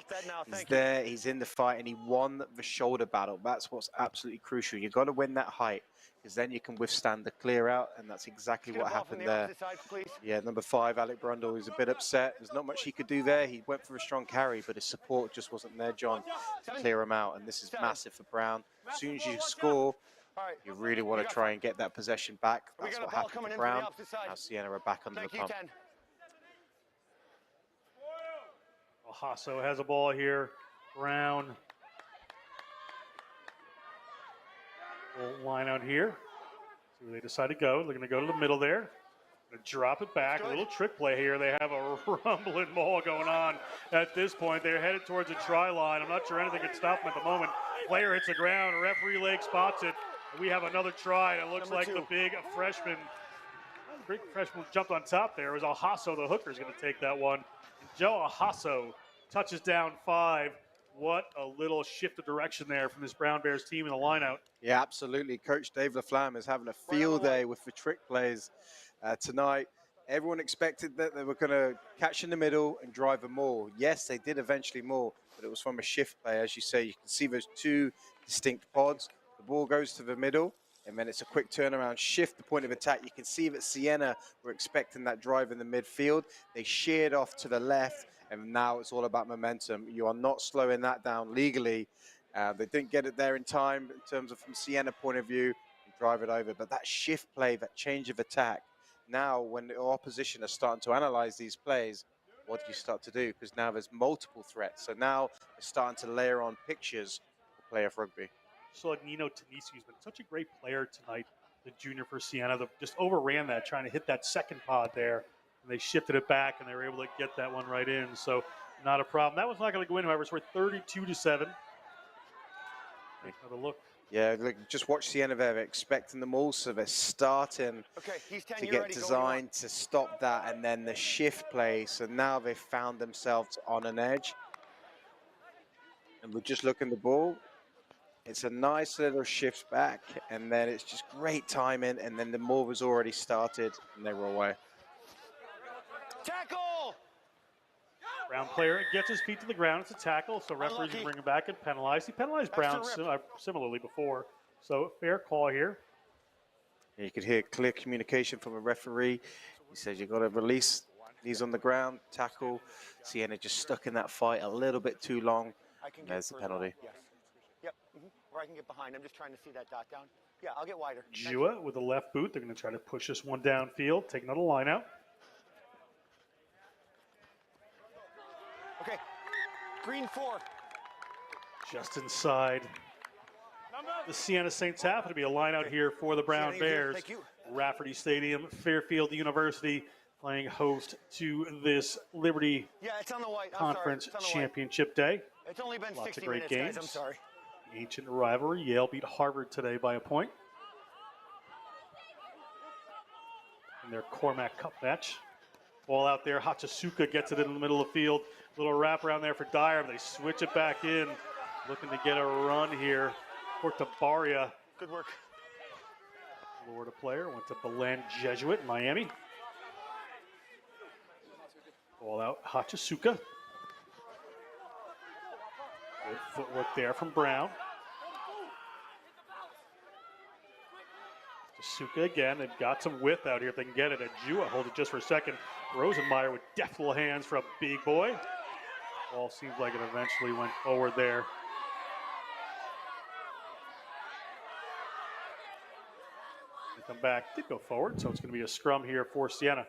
He's there, he's in the fight, and he won the shoulder battle. That's what's absolutely crucial. You've got to win that height, because then you can withstand the clear out, and that's exactly what happened there. Yeah, number 5, Alec Brundle, is a bit upset. There's not much he could do there. He went for a strong carry, but his support just wasn't there, John, to clear him out, and this is massive for Brown. As soon as you score, you really want to try and get that possession back. That's what happened to Brown. Now Siena are back under the pump. Hasso has a ball here. Brown will line out here. See where they decide to go. They're going to go to the middle there. Going to drop it back. A little trick play here. They have a rumbling maul going on at this point. They're headed towards a try line. I'm not sure anything can stop them at the moment. Player hits the ground. Referee leg spots it. We have another try. It looks like the big freshman. The big freshman jumped on top there. It was Hasso, the hooker, is going to take that one. And Joe Hasso touches down 5. What a little shift of direction there from this Brown Bears team in the lineout. Yeah, absolutely. Coach Dave LaFlamme is having a field day with the trick plays tonight. Everyone expected that they were going to catch in the middle and drive a maul. Yes, they did eventually maul, but it was from a shift play. As you say, you can see those 2 distinct pods. The ball goes to the middle, and then it's a quick turnaround, shift the point of attack. You can see that Siena were expecting that drive in the midfield. They sheared off to the left, and now it's all about momentum. You are not slowing that down legally. They didn't get it there in time in terms of from Siena point of view, and drive it over. But that shift play, that change of attack, now when the opposition are starting to analyze these plays, what do you start to do? Because now there's multiple threats. So now they're starting to layer on pictures for playoff rugby. So Nino Tanisi, who's been such a great player tonight, the junior for Siena, just overran that, trying to hit that second pod there. And they shifted it back, and they were able to get that one right in. So not a problem. That one's not going to go in, however. It's worth 32-7. Another look. Yeah, look, just watch Siena there. They're expecting them all, so they're starting to get designed to stop that, and then the shift play. So now they've found themselves on an edge. And we're just looking at the ball. It's a nice little shift back, and then it's just great timing, and then the maul was already started, and they were away. Tackle! Brown player gets his feet to the ground. It's a tackle, so referees can bring him back and penalize. He penalized Brown similarly before, so fair call here. Yeah, you could hear clear communication from a referee. He says you've got to release these on the ground, tackle. Siena just stuck in that fight a little bit too long. There's the penalty. Yep. where I can get behind. I'm just trying to see that dot down. Yeah, I'll get wider. Jua with the left boot. They're going to try to push this one downfield, take another line out. Okay, green 4. Just inside the Siena Saints half. It'll be a line out here for the Brown Bears. Thank you. Rafferty Stadium, Fairfield University playing host to this Liberty Yeah, it's on the white. Conference It's on the white. Championship Day. It's only been Lots 60 of great minutes, games. guys. I'm sorry. Ancient rivalry. Yale beat Harvard today by a point in their Cormac Cup match. Ball out there. Hachisuka gets it in the middle of the field. Little wraparound there for Dyer. They switch it back in. Looking to get a run here. Cortabaria, Good work. Florida player, went to Belen Jesuit in Miami. Ball out, Hachisuka. Good footwork there from Brown. Hachisuka again, they've got some width out here if they can get it. Jua hold it just for a second. Rosenmeyer with deft little hands for a big boy. Ball seems like it eventually went forward there. They come back, did go forward, so it's going to be a scrum here for Siena.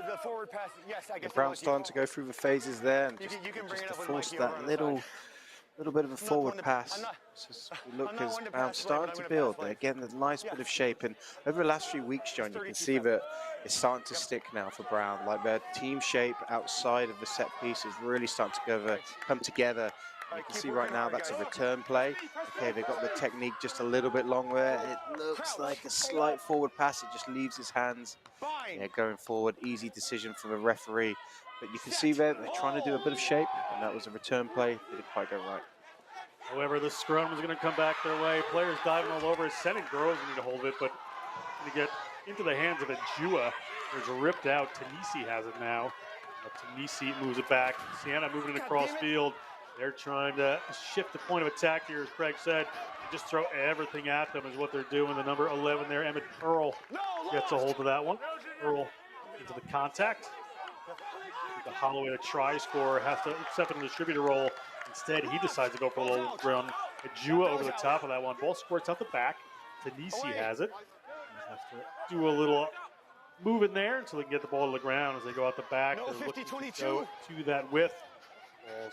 The forward pass, yes, I guess. The Browns starting to go through the phases there, and You just, can bring just it to up with force Mikey over that on the little bit of a I'm not the forward one to- pass. I'm not- Just we look I'm not as one to Brown's pass play, starting but to I'm gonna build. pass play. Again, a nice Yeah. bit of shape, and over the last few weeks, John, you can see that it's starting to stick now for Brown. Like their team shape outside of the set piece is really starting to come together. You can see right now that's a return play. Okay, they've got the technique just a little bit long there. It looks like a slight forward pass. It just leaves his hands. Fine. Yeah, going forward, easy decision for the referee. But you can see there, they're trying to do a bit of shape, and that was a return play. Didn't quite go right. However, the scrum is going to come back their way. Players diving all over. Sending girls need to hold it, but to get into the hands of a Jua, there's a ripped out. Tanisi has it now. Tanisi moves it back. Siena moving it across field. They're trying to shift the point of attack here, as Craig said, and just throw everything at them is what they're doing. The number 11 there, Emmett Earl, gets a hold of that one. Earl into the contact. The Holloway, the try scorer, has to accept a distributor role. Instead, he decides to go for a little run. Jua over the top of that one. Ball squirts out the back. Tanisi has it. He has to do a little move in there so they can get the ball to the ground as they go out the back. No, They're looking 50-22. to go to that width. Ball's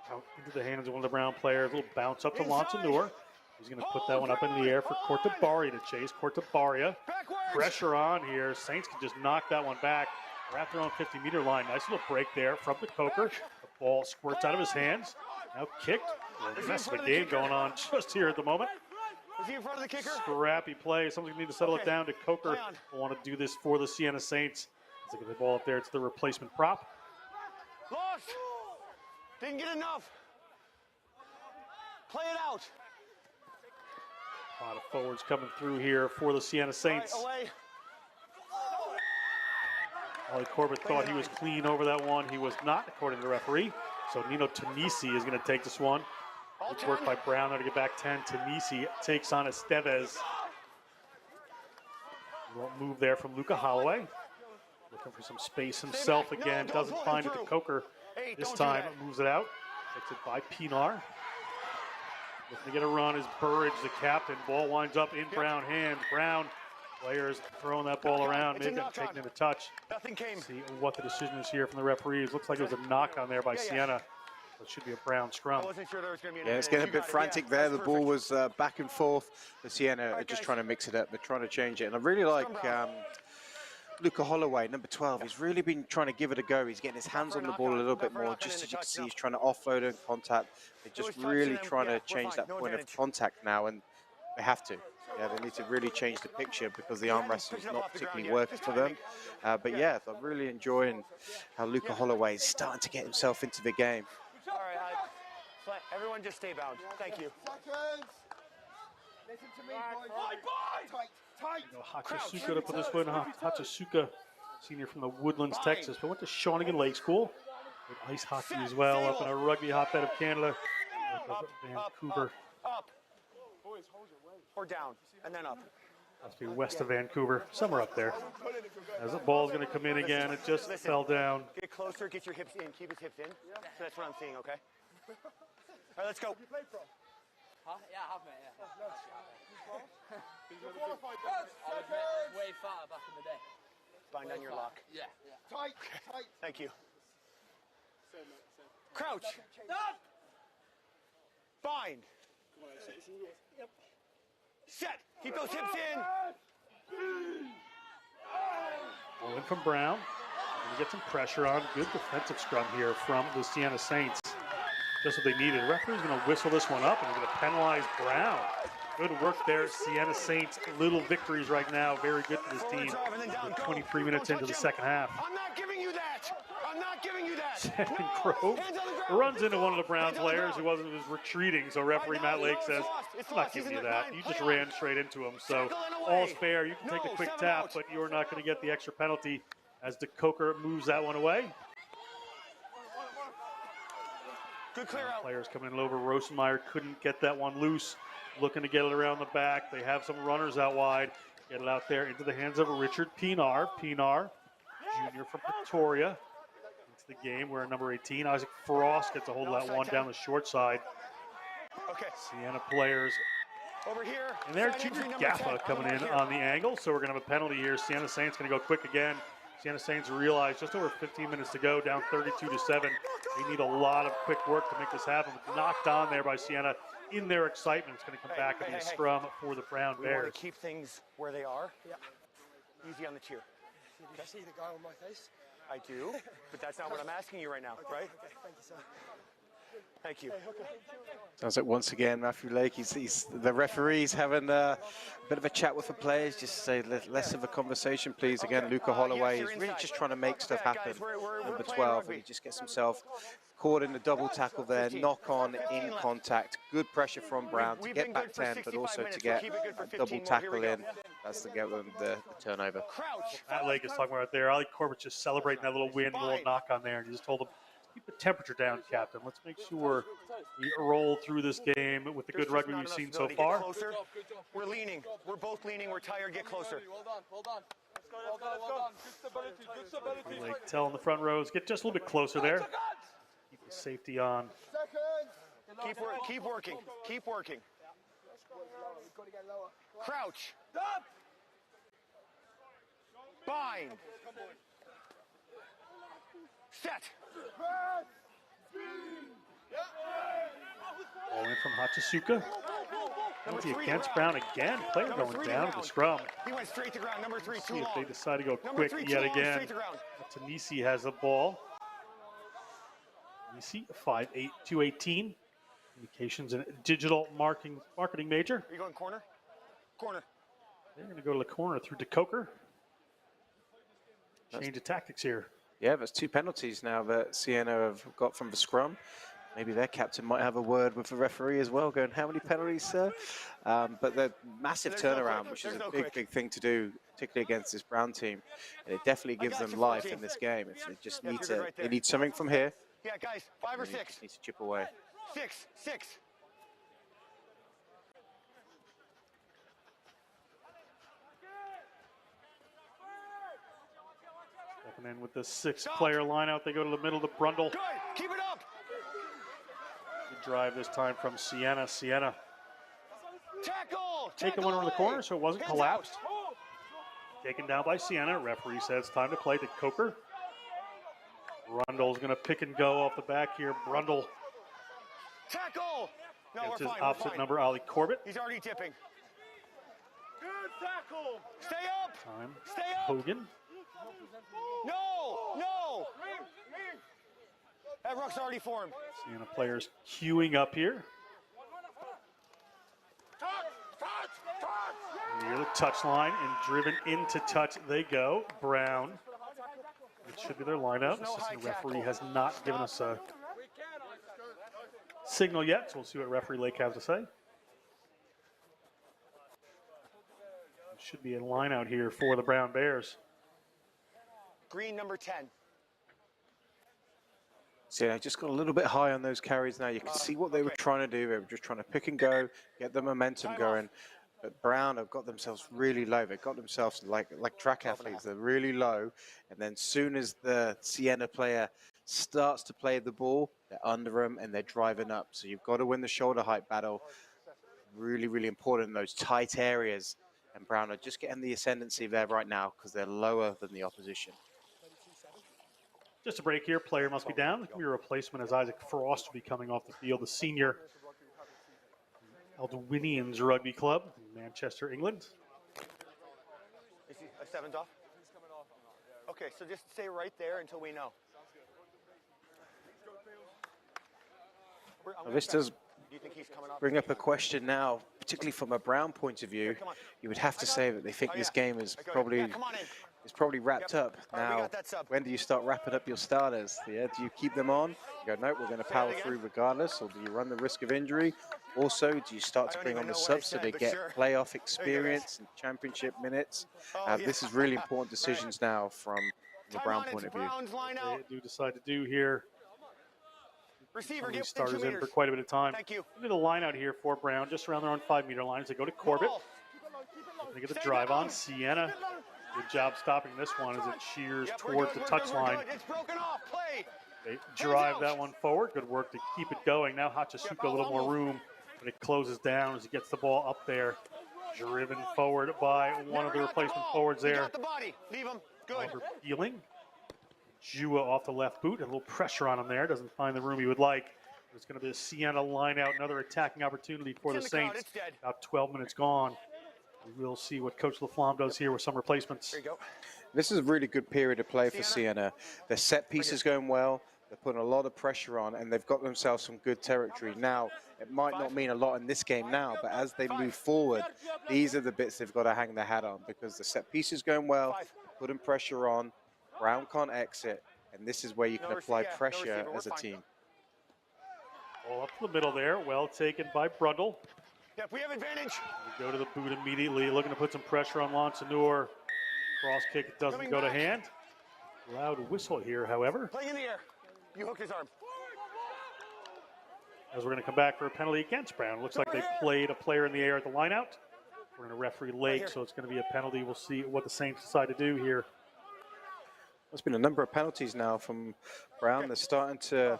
out into the hands of one of the Brown players. A little bounce up to Lonsanor. He's going to put that one up in the air for Cortabaria to chase. Cortabaria, pressure on here. Saints can just knock that one back. They're at their own 50-meter line. Nice little break there from the Coker. The ball squirts out of his hands. Now kicked. A mess of a game going on just here at the moment. Is he in front of the kicker? Scrappy play. Someone's going to need to settle it down to Coker. Will want to do this for the Siena Saints. As they get the ball up there to the replacement prop. Lost. Didn't get enough. Play it out. A lot of forwards coming through here for the Siena Saints. Away. Ollie Corbett thought he was clean over that one. He was not, according to the referee. So Nino Tanisi is going to take this one. Good work by Brown there to get back 10. Tanisi takes on Estevez. Little move there from Luca Holloway. Looking for some space himself again. Doesn't find it to Coker. This time moves it out. Takes it by Pinar. Looking to get a run is Burridge, the captain. Ball winds up in Brown hands. Brown players throwing that ball around, maybe taking it a touch. Nothing came. See what the decision is here from the referees. Looks like it was a knock on there by Siena. So it should be a Brown scrum. I wasn't sure there was going to be Yeah, it's getting a bit frantic there. The ball was back and forth. The Siena are just trying to mix it up. They're trying to change it. And I really like Luca Holloway, number 12. He's really been trying to give it a go. He's getting his hands on the ball a little bit more. Just as you can see, he's trying to offload and contact. They're just really trying to change that point of contact now, and they have to. Yeah, they need to really change the picture because the arm wrestle is not particularly working for them. But yeah, I'm really enjoying how Luca Holloway is starting to get himself into the game. All right, everyone just stay bound. Thank you. Listen to me, boys. Tight. Hachisuka to put this one. Hachisuka, senior from the Woodlands, Texas, but went to Shawnigan Lake School. With ice hockey as well, up in a rugby hotbed of Canada. Vancouver. Up. Or down, and then up. Must be west of Vancouver, somewhere up there. As the ball's going to come in again, it just fell down. Get closer, get your hips in, keep his hips in. So that's what I'm seeing, okay? All right, let's go. Huh? Yeah, I have, mate, yeah. You're qualified, I was way fatter back in the day. Bind on your lock. Yeah. Tight, tight. Thank you. Crouch. Bind. Set. Keep those hips in. Ball in from Brown. Gonna get some pressure on. Good defensive scrum here from the Siena Saints. Just what they needed. The referee's going to whistle this one up and he's going to penalize Brown. Good work there, Siena Saints. Little victories right now. Very good for this team. We're 23 minutes into the second half. I'm not giving you that. I'm not giving you that. Shannon Grove runs into one of the Brown players who was retreating. So referee Matt Lake says, I'm not giving you that. You just ran straight into him. So all's fair. You can take the quick tap, but you're not going to get the extra penalty as the Coker moves that one away. Good clear out. Players coming in over. Rosenmeyer couldn't get that one loose. Looking to get it around the back. They have some runners out wide. Get it out there into the hands of Richard Pinar. Pinar, junior from Pretoria, into the game. We're number 18. Isaac Frost gets a hold of that one down the short side. Okay. Siena players. Over here. And there's Junior Gaffa coming in on the angle. So we're going to have a penalty here. Siena Saints going to go quick again. Siena Saints realize just over 15 minutes to go, down 32-7. They need a lot of quick work to make this happen. But knocked on there by Siena. In their excitement, it's going to come back and be a scrum for the Brown We Bears. want to keep things where they are. Yeah. Easy on the cheer. Did you see the guy on my face? I do, but that's not what I'm asking you right now, right? Okay, thank you, sir. Thank you. Sounds like once again Matthew Lake, he's the referees having a bit of a chat with the players, just say less of a conversation please. Again, Luca Holloway is really just trying to make stuff happen. Number 12, and he just gets himself caught in the double tackle there, knock on in contact. Good pressure from Brown to get back 10, but also to get a double tackle in. That's to get them the turnover. Matt Lake is talking about there. Ali Corbett's just celebrating that little win, little knock on there, and he just told him, keep the temperature down, Captain. Let's make sure we roll through this game with the good rugby we've seen so far. We're leaning. We're both leaning. We're tired. Get closer. Well done. Good stability. Lake telling the front rows, get just a little bit closer there. Keep the safety on. Keep working. Keep working. Crouch. Bind. Set. Ball in from Hachisuka. Penalty against Brown again. Player going down to the scrum. He went straight to ground. Number 3, too See if long. they decide to go Number quick 3, yet too long, again. straight to ground. Tanisi has the ball. Tanisi, 5'8", 218. Communications and digital marketing major. Are you going corner? Corner. They're going to go to the corner through to Coker. Change of tactics here. Yeah, there's 2 penalties now that Siena have got from the scrum. Maybe their captain might have a word with the referee as well, going, how many penalties, sir? But the massive turnaround, which is a big thing to do, particularly against this Brown team. And it definitely gives them life in this game. If they just need to, they need something from here. Yeah, guys, 5 or 6. Need to chip away. 6. Stepping in with the 6-player lineout, they go to the middle to Brundle. Good. Keep it up. Good drive this time from Siena. Siena Tackle. taking one over the corner so it wasn't collapsed. Taken down by Siena. Referee says it's time to play to Coker. Brundle's going to pick and go off the back here. Brundle Tackle. No, gets we're his fine. opposite number, Ali Corbett. He's already dipping. Good tackle. Stay up. Time. Stay up. Hogan. No. That ruck's already formed. Siena players queuing up here. Near the touch line and driven into touch they go. Brown. It should be their lineup. Assistant referee has not given us a signal yet, so we'll see what referee Lake has to say. It should be a line out here for the Brown Bears. Green number 10. So I just got a little bit high on those carries now. You can see what they were trying to do. They were just trying to pick and go, get the momentum going. But Brown have got themselves really low. They've got themselves like track athletes. They're really low. And then soon as the Siena player starts to play the ball, they're under them and they're driving up. So you've got to win the shoulder height battle. Really, really important in those tight areas. And Brown are just getting the ascendancy there right now because they're lower than the opposition. Just a break here. Player must be down. Your replacement as Isaac Frost will be coming off the field. The senior Eldwinians Rugby Club in Manchester, England. Is he a 7's off? Okay, so just stay right there until we know. Vistas Do you think he's coming off? bring up a question now, particularly from a Brown point of view. You would have to say that they think this game is probably wrapped up. Now, when do you start wrapping up your starters? Yeah, do you keep them on? You go, nope, we're going to power through regardless, or do you run the risk of injury? Also, do you start to bring on the subs so they get playoff experience and championship minutes? This is really important decisions now from the Brown point of view. They do decide to do here. Receiver, Some of get these starters in for 2 meters. quite a bit of time. Thank you. Look at the line out here for Brown, just around their own 5-meter line as they go to Corbett. They get the drive on. Siena, good job stopping this one as it shears towards the touchline. It's broken off. Play. They drive that one forward. Good work to keep it going. Now Hachisuka a little more room, but it closes down as he gets the ball up there. Driven forward by one of the replacement forwards there. The body. Leave him. Good. Healing. Jua off the left boot. A little pressure on him there. Doesn't find the room he would like. It's going to be a Siena line out. Another attacking opportunity for the Saints. About 12 minutes gone. We'll see what Coach LaFlamme does here with some replacements. There you go. This is a really good period of play for Siena. Their set pieces going well. They're putting a lot of pressure on, and they've got themselves some good territory. Now, it might not mean a lot in this game now, but as they move forward, these are the bits they've got to hang their hat on because the set piece is going well, putting pressure on, Brown can't exit, and this is where you can apply pressure as a team. Ball up the middle there, well taken by Brundle. Yep, we have advantage. We go to the boot immediately, looking to put some pressure on Lonsanur. Cross kick doesn't go to hand. Loud whistle here, however. Play in the air. You hook his arm. As we're going to come back for a penalty against Brown. Looks like they played a player in the air at the lineout. We're going to referee Lake, so it's going to be a penalty. We'll see what the Saints decide to do here. There's been a number of penalties now from Brown. They're starting to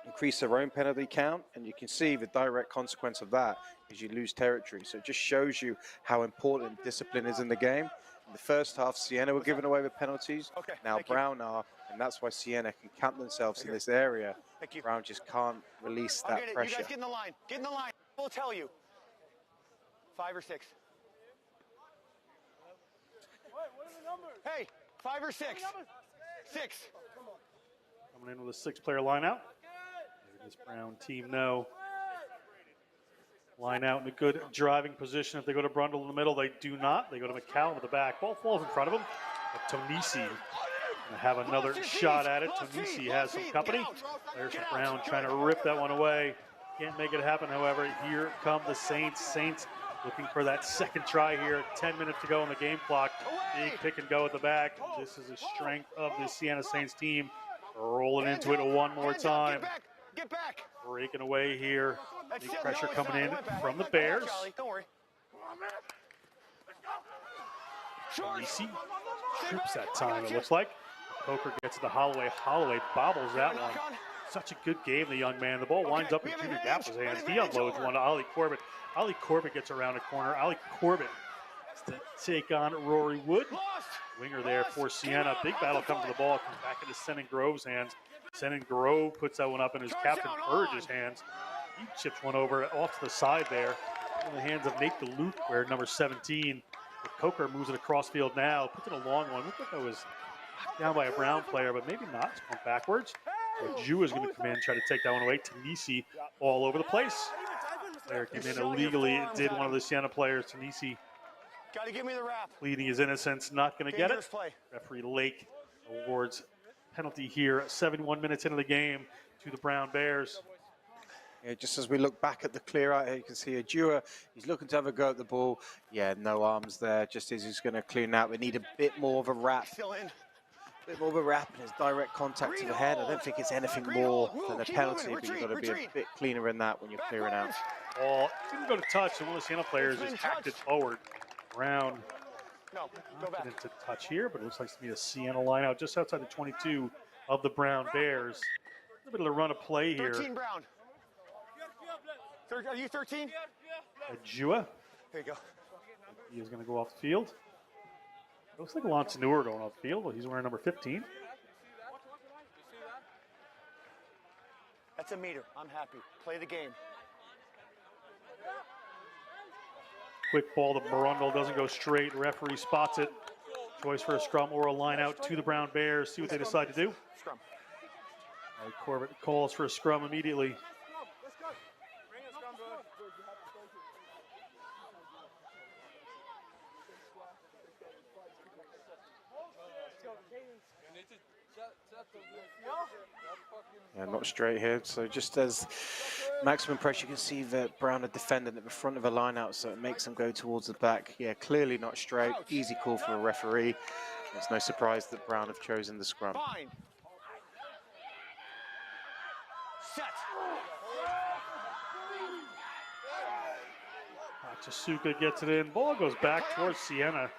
increase their own penalty count, and you can see the direct consequence of that is you lose territory. So it just shows you how important discipline is in the game. In the first half, Siena were giving away with penalties. Now Brown are, and that's why Siena can camp themselves in this area. Brown just can't release that pressure. You guys get in the line. Get in the line. We'll tell you. 5 or 6. Hey, 5 or 6. 6. Coming in with a 6-player line out. This Brown team know. Line out in a good driving position. If they go to Brundle in the middle, they do not. They go to McCallum at the back. Ball falls in front of him. But Tonisi going to have another shot at it. Tonisi has some company. There's Brown trying to rip that one away. Can't make it happen, however. Here come the Saints. Saints looking for that second try here. 10 minutes to go on the game clock. Big pick and go at the back. This is the strength of the Siena Saints team. Rolling into it one more time. Get back. Breaking away here. Big pressure coming in from the Bears. Don't worry. Tonisi trips that time, it looks like. Coker gets it to Holloway. Holloway bobbles that one. Such a good game, the young man. The ball winds up in Junior Gapp's hands. He unloads one to Ollie Corbett. Ollie Corbett gets around a corner. Ollie Corbett to take on Rory Wood. Winger there for Siena. Big battle comes to the ball. Comes back into Senan Grove's hands. Senan Grove puts that one up in his captain Burge's hands. He chips one over off to the side there. In the hands of Nate DeLuke, where number 17. But Coker moves it across field now. Puts it a long one. Looked like it was knocked down by a Brown player, but maybe not. It's going backwards. So Jew is going to come in, try to take that one away. Tanisi all over the place. Player came in illegally. It did one of the Siena players. Tanisi Gotta give me the wrap. pleading his innocence. Not going to get it. Referee Lake awards penalty here. 71 minutes into the game to the Brown Bears. Yeah, just as we look back at the clear out here, you can see Adua, he's looking to have a go at the ball. Yeah, no arms there, just as he's going to clean out. We need a bit more of a wrap. Still in. A bit more of a wrap and his direct contact to the head. I don't think it's anything more than a penalty, but you've got to be a bit cleaner in that when you're clearing out. Ball didn't go to touch, and one of the Siena players is hacked it forward. Brown No, go back. into touch here, but it looks like to be a Siena line out just outside the 22 of the Brown Bears. A little bit of a run of play here. 13 Brown. Are you 13? Ajua. Here you go. He is going to go off the field. Looks like Lance Newer going off the field, but he's wearing number 15. That's a meter. I'm happy. Play the game. Quick ball to Barundle, doesn't go straight. Referee spots it. Choice for a scrum or a line out to the Brown Bears. See what they decide to do. Scrum. Corbett calls for a scrum immediately. Yeah, not straight here. So just as maximum pressure, you can see that Brown are defending at the front of a line out, so it makes them go towards the back. Yeah, clearly not straight. Easy call for a referee. It's no surprise that Brown have chosen the scrum. Fine. Set. Chasuka gets it in. Ball goes back towards Siena.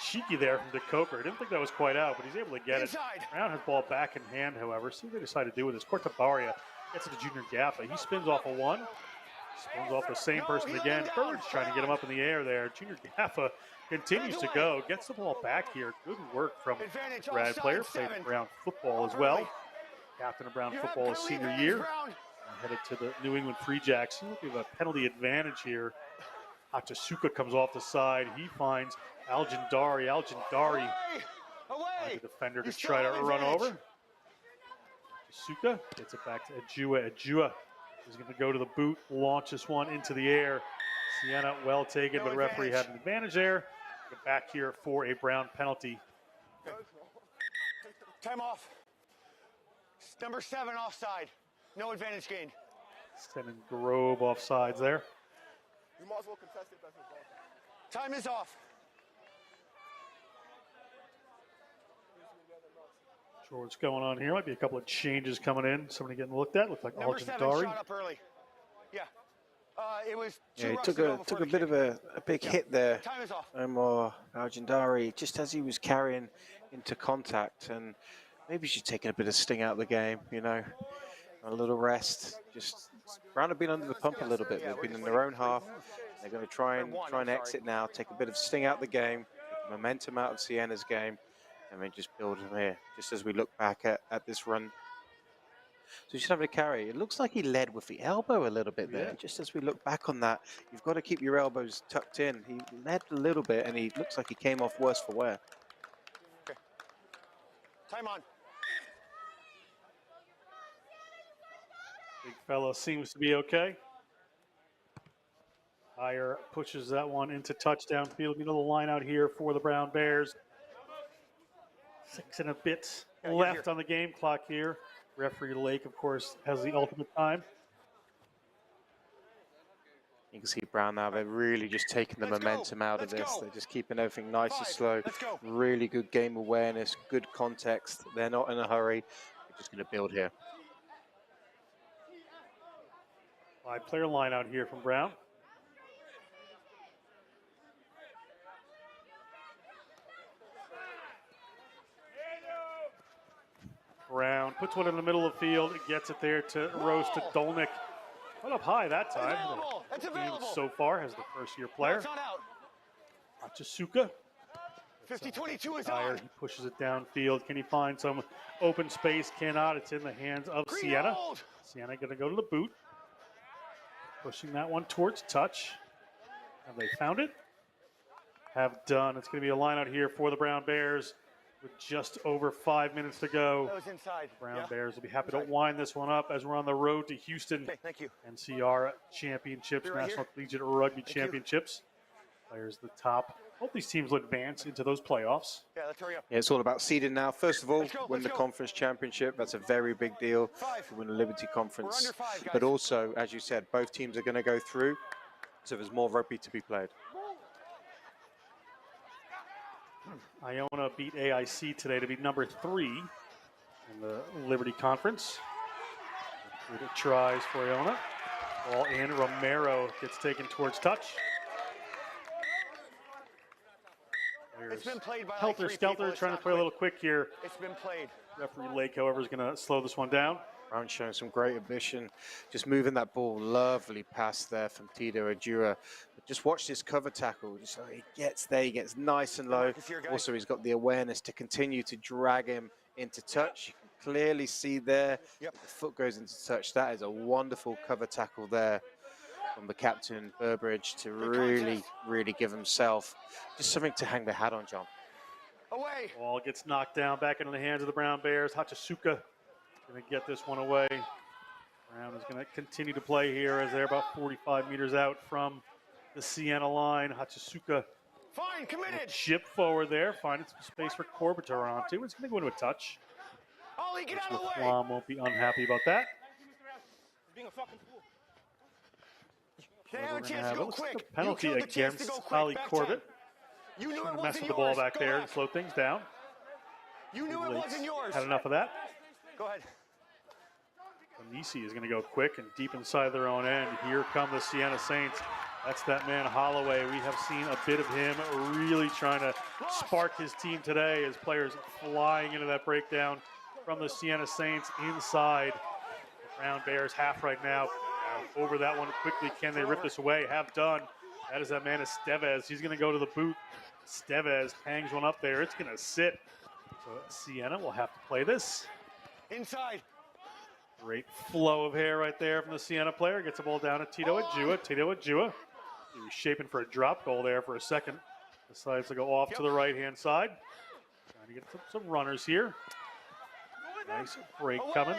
Cheeky there from DeCoker. I didn't think that was quite out, but he's able to get it. Brown has ball back in hand, however. See what they decide to do with this. Cortabaria gets it to Junior Gaffa. He spins off a one. Spins off the same person again. Bird's trying to get him up in the air there. Junior Gaffa continues to go. Gets the ball back here. Good work from the Brad player. Played Brown football as well. Captain of Brown football his senior year. Headed to the New England Free Jacks. We have a penalty advantage here. Hachisuka comes off the side. He finds Aljandari. Aljandari, the defender, to try to run over. Hachisuka gets it back to Ajua. Ajua is going to go to the boot, launch this one into the air. Siena well taken, but referee had an advantage there. Get back here for a Brown penalty. Time off. Number 7 offside. No advantage gained. Sending Grove offsides there. You might as well contest it. That's a ball. Time is off. Sure what's going on here. Might be a couple of changes coming in. Somebody getting looked at. Looks like Number 7 Aljandari. shot up early. Yeah. It was Yeah, he took a bit of a big hit there. Time is off. Omar Aljandari, just as he was carrying into contact, and maybe she's taking a bit of sting out of the game, you know. A little rest. Just Brown have been under the pump a little bit. They've been in their own half. They're going to try and exit now, take a bit of sting out of the game, take the momentum out of Siena's game, and then just build from here. Just as we look back at this run. So just having a carry. It looks like he led with the elbow a little bit there. Yeah. Just as we look back on that, you've got to keep your elbows tucked in. He led a little bit, and he looks like he came off worse for wear. Okay. Time on. Big fella seems to be okay. Higher pushes that one into touchdown field. You know the line out here for the Brown Bears. 6 and a bit left on the game clock here. Referee Lake, of course, has the ultimate time. You can see Brown now, they're really just taking the momentum out of this. They're just keeping everything nice and slow. Really good game awareness, good context. They're not in a hurry. They're just going to build here. 5-player line out here from Brown. Brown puts one in the middle of the field. It gets it there to Rose to Dolnick. Went up high that time. That's The team available. so far has the first-year player. It's not out. Achisuka. 50-22 is Dyer, on. he pushes it downfield. Can he find some open space? Cannot. It's in the hands of Green Siena. hold. Siena going to go to the boot. Pushing that one towards touch. Have they found it? Have done. It's going to be a line out here for the Brown Bears with just over 5 minutes to go. That was inside. Brown Bears will be happy to wind this one up as we're on the road to Houston. Okay, thank you. NCR Championships, Be right National here. Collegiate Rugby Thank you. Championships. Players at the top. Both these teams will advance into those playoffs. Yeah, let's hurry up. Yeah, it's all about seeding now. First of all, Let's go, win let's the go. conference championship. That's a very big deal 5. to win the Liberty Conference. We're under 5, guys. But also, as you said, both teams are going to go through, so there's more rugby to be played. Iona beat AIC today to be number 3 in the Liberty Conference. Good tries for Iona. Ball in. Romero gets taken towards touch. It's been played by like Helter 3 Skelter people. It's trying to not play a quick. little quick here. It's been played. Referee Lake, however, is going to slow this one down. Brown showing some great ambition, just moving that ball. Lovely pass there from Tito Adjua. But just watch this cover tackle. Just so he gets there, he gets nice and low. Also, he's got the awareness to continue to drag him into touch. You can clearly see there that the foot goes into touch. That is a wonderful cover tackle there from the captain, Burbridge, to really give himself just something to hang their hat on, John. Away. Ball gets knocked down back into the hands of the Brown Bears. Hachisuka going to get this one away. Brown is going to continue to play here as they're about 45 meters out from the Siena line. Hachisuka Fine, committed. chip forward there, finding some space for Corbett to run onto. It's going to go into a touch. Ollie, get out of the way. Laflamme won't be unhappy about that. Being a fucking fool. They have a We're gonna chance have to go looks like quick. a penalty You killed the chance to against go quick. Ollie Back Corbett. 10. You knew Trying it to mess wasn't with the ball yours. back Go there back. and slow things down. You knew it Lakes wasn't yours. had enough of that. Go ahead. Nisi is going to go quick and deep inside their own end. Here come the Siena Saints. That's that man Holloway. We have seen a bit of him really trying to spark his team today as players flying into that breakdown from the Siena Saints inside the Brown Bears half right now. Over that one quickly. Can they rip this away? Have done. That is that man Estevez. He's going to go to the boot. Estevez hangs one up there. It's going to sit. So Siena will have to play this. Inside. Great flow of hair right there from the Siena player. Gets the ball down to Tito Adjua. Tito Adjua. He was shaping for a drop goal there for a second. Decides to go off to the right-hand side. Trying to get some runners here. Nice break coming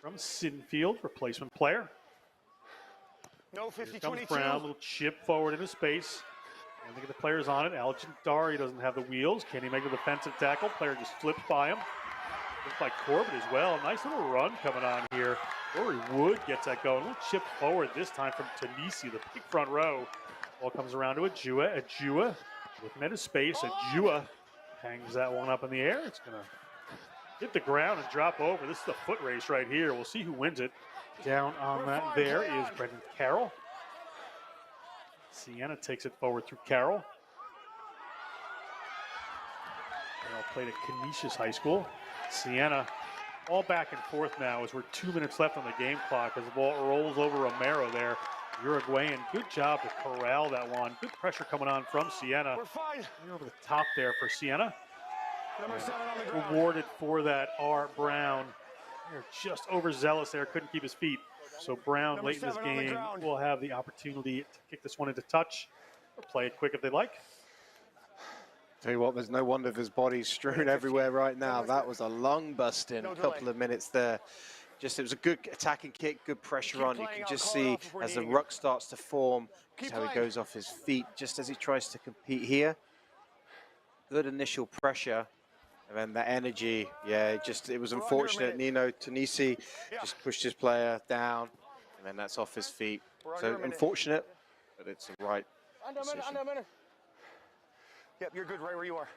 from Sinfield, replacement player. No Here 50-22. comes Brown, little chip forward into space. And look at the players on it. Algin Dari doesn't have the wheels. Can he make the defensive tackle? Player just flips by him. Looks like Corbett as well. Nice little run coming on here. Rory Wood gets that going. A little chip forward this time from Tanisi, the big front row. Ball comes around to Adjua. Adjua looking at his space. Adjua hangs that one up in the air. It's going to hit the ground and drop over. This is a foot race right here. We'll see who wins it. Down on that there is Brendan Carroll. Siena takes it forward through Carroll. They all played at Canisius High School. Siena all back and forth now as we're 2 minutes left on the game clock as the ball rolls over Romero there. Uruguayan, good job to corral that one. Good pressure coming on from Siena. We're fine. Right over the top there for Siena. Number 7 on the ground. Rewarded for that are Brown. They're just overzealous there, couldn't keep his feet. So Brown Number late in this 7 on the game ground. will have the opportunity to kick this one into touch or play it quick if they like. Tell you what, there's no wonder his body's strewn everywhere right now. That was a lung busting No delay. couple of minutes there. Just, it was a good attacking kick, good pressure Keep on. You playing, can I'll just call it see off if we're as the needing it. ruck starts to form, just Keep how he playing. goes off his feet, just as he tries to compete here. Good initial pressure, and then the energy, yeah, it was We're under a unfortunate. minute. Nino Tanisi Yeah. just pushed his player down, and then that's off his feet. We're under So a minute. unfortunate, but it's the right Under a minute, decision. under a minute. Yep, you're good right where you are.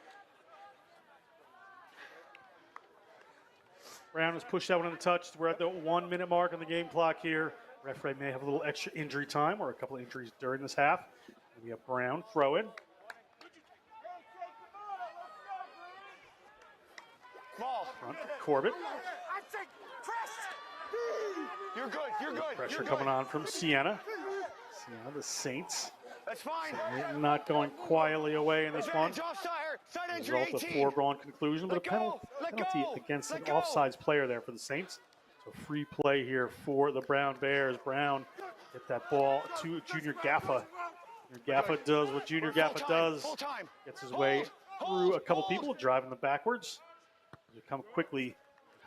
Brown has pushed that one in the touch. We're at the 1 minute mark on the game clock here. Referee may have a little extra injury time or a couple of injuries during this half. We have Brown throw in. Ball. Front, Corbett. I say press. You're good. You're good. Pressure You're good. coming on from Siena. Siena, the Saints. That's fine. Not going quietly away in this one. Advantage offside. Side entry Result of 18. foregrown conclusion, but a Let go, let penalty go, against let an go. offsides player there for the Saints. So free play here for the Brown Bears. Brown get that ball to Junior Gaffa. Junior Gaffa does what Junior We're Gaffa does. Full time. Gets his way through a couple people, driving them backwards. They come quickly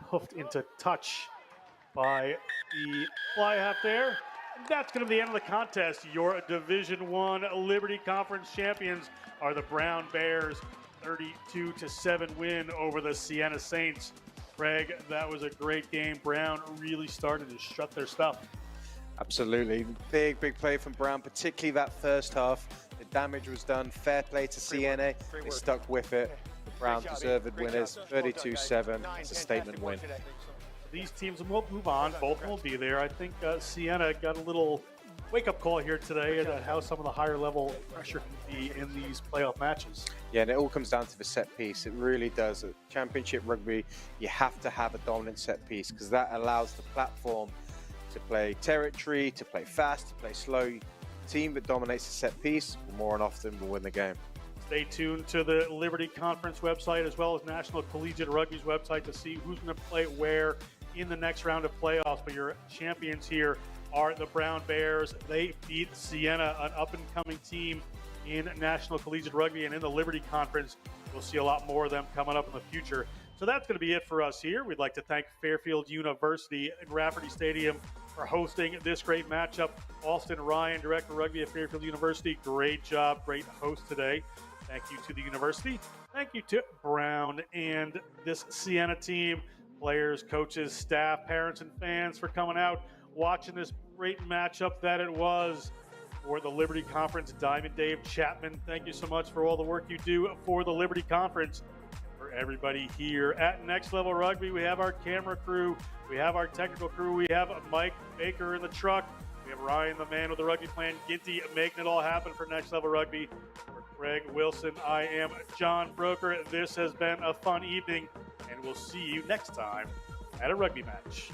hoofed into touch by the fly half there. And that's going to be the end of the contest. Your Division I Liberty Conference champions are the Brown Bears. 32-7 win over the Siena Saints. Craig, that was a great game. Brown really started to shut their stuff. Absolutely. Big play from Brown, particularly that first half. The damage was done. Fair play to Siena. They stuck with it. The Brown Great job, deserved Great winners. job. Well done, guys. 32-7. Nine It's a fantastic statement win. points today. These teams will move on. Both will be there. I think Siena got a little wake-up call here today about how some of the higher-level pressure can be in these playoff matches. Yeah, and it all comes down to the set piece. It really does. At Championship Rugby, you have to have a dominant set piece because that allows the platform to play territory, to play fast, to play slow. The team that dominates the set piece more often will win the game. Stay tuned to the Liberty Conference website as well as National Collegiate Rugby's website to see who's going to play where in the next round of playoffs. But your champions here are the Brown Bears. They beat Siena, an up-and-coming team in National Collegiate Rugby, and in the Liberty Conference, we'll see a lot more of them coming up in the future. So that's going to be it for us here. We'd like to thank Fairfield University and Rafferty Stadium for hosting this great matchup. Austin Ryan, Director of Rugby at Fairfield University, great job, great host today. Thank you to the university. Thank you to Brown and this Siena team, players, coaches, staff, parents, and fans for coming out, watching this great matchup that it was. For the Liberty Conference, Diamond Dave Chapman, thank you so much for all the work you do for the Liberty Conference. For everybody here at Next Level Rugby, we have our camera crew, we have our technical crew, we have Mike Baker in the truck, we have Ryan, the man with the rugby plan, Ginty, making it all happen for Next Level Rugby. For Greg Wilson, I am John Broker. This has been a fun evening, and we'll see you next time at a rugby match.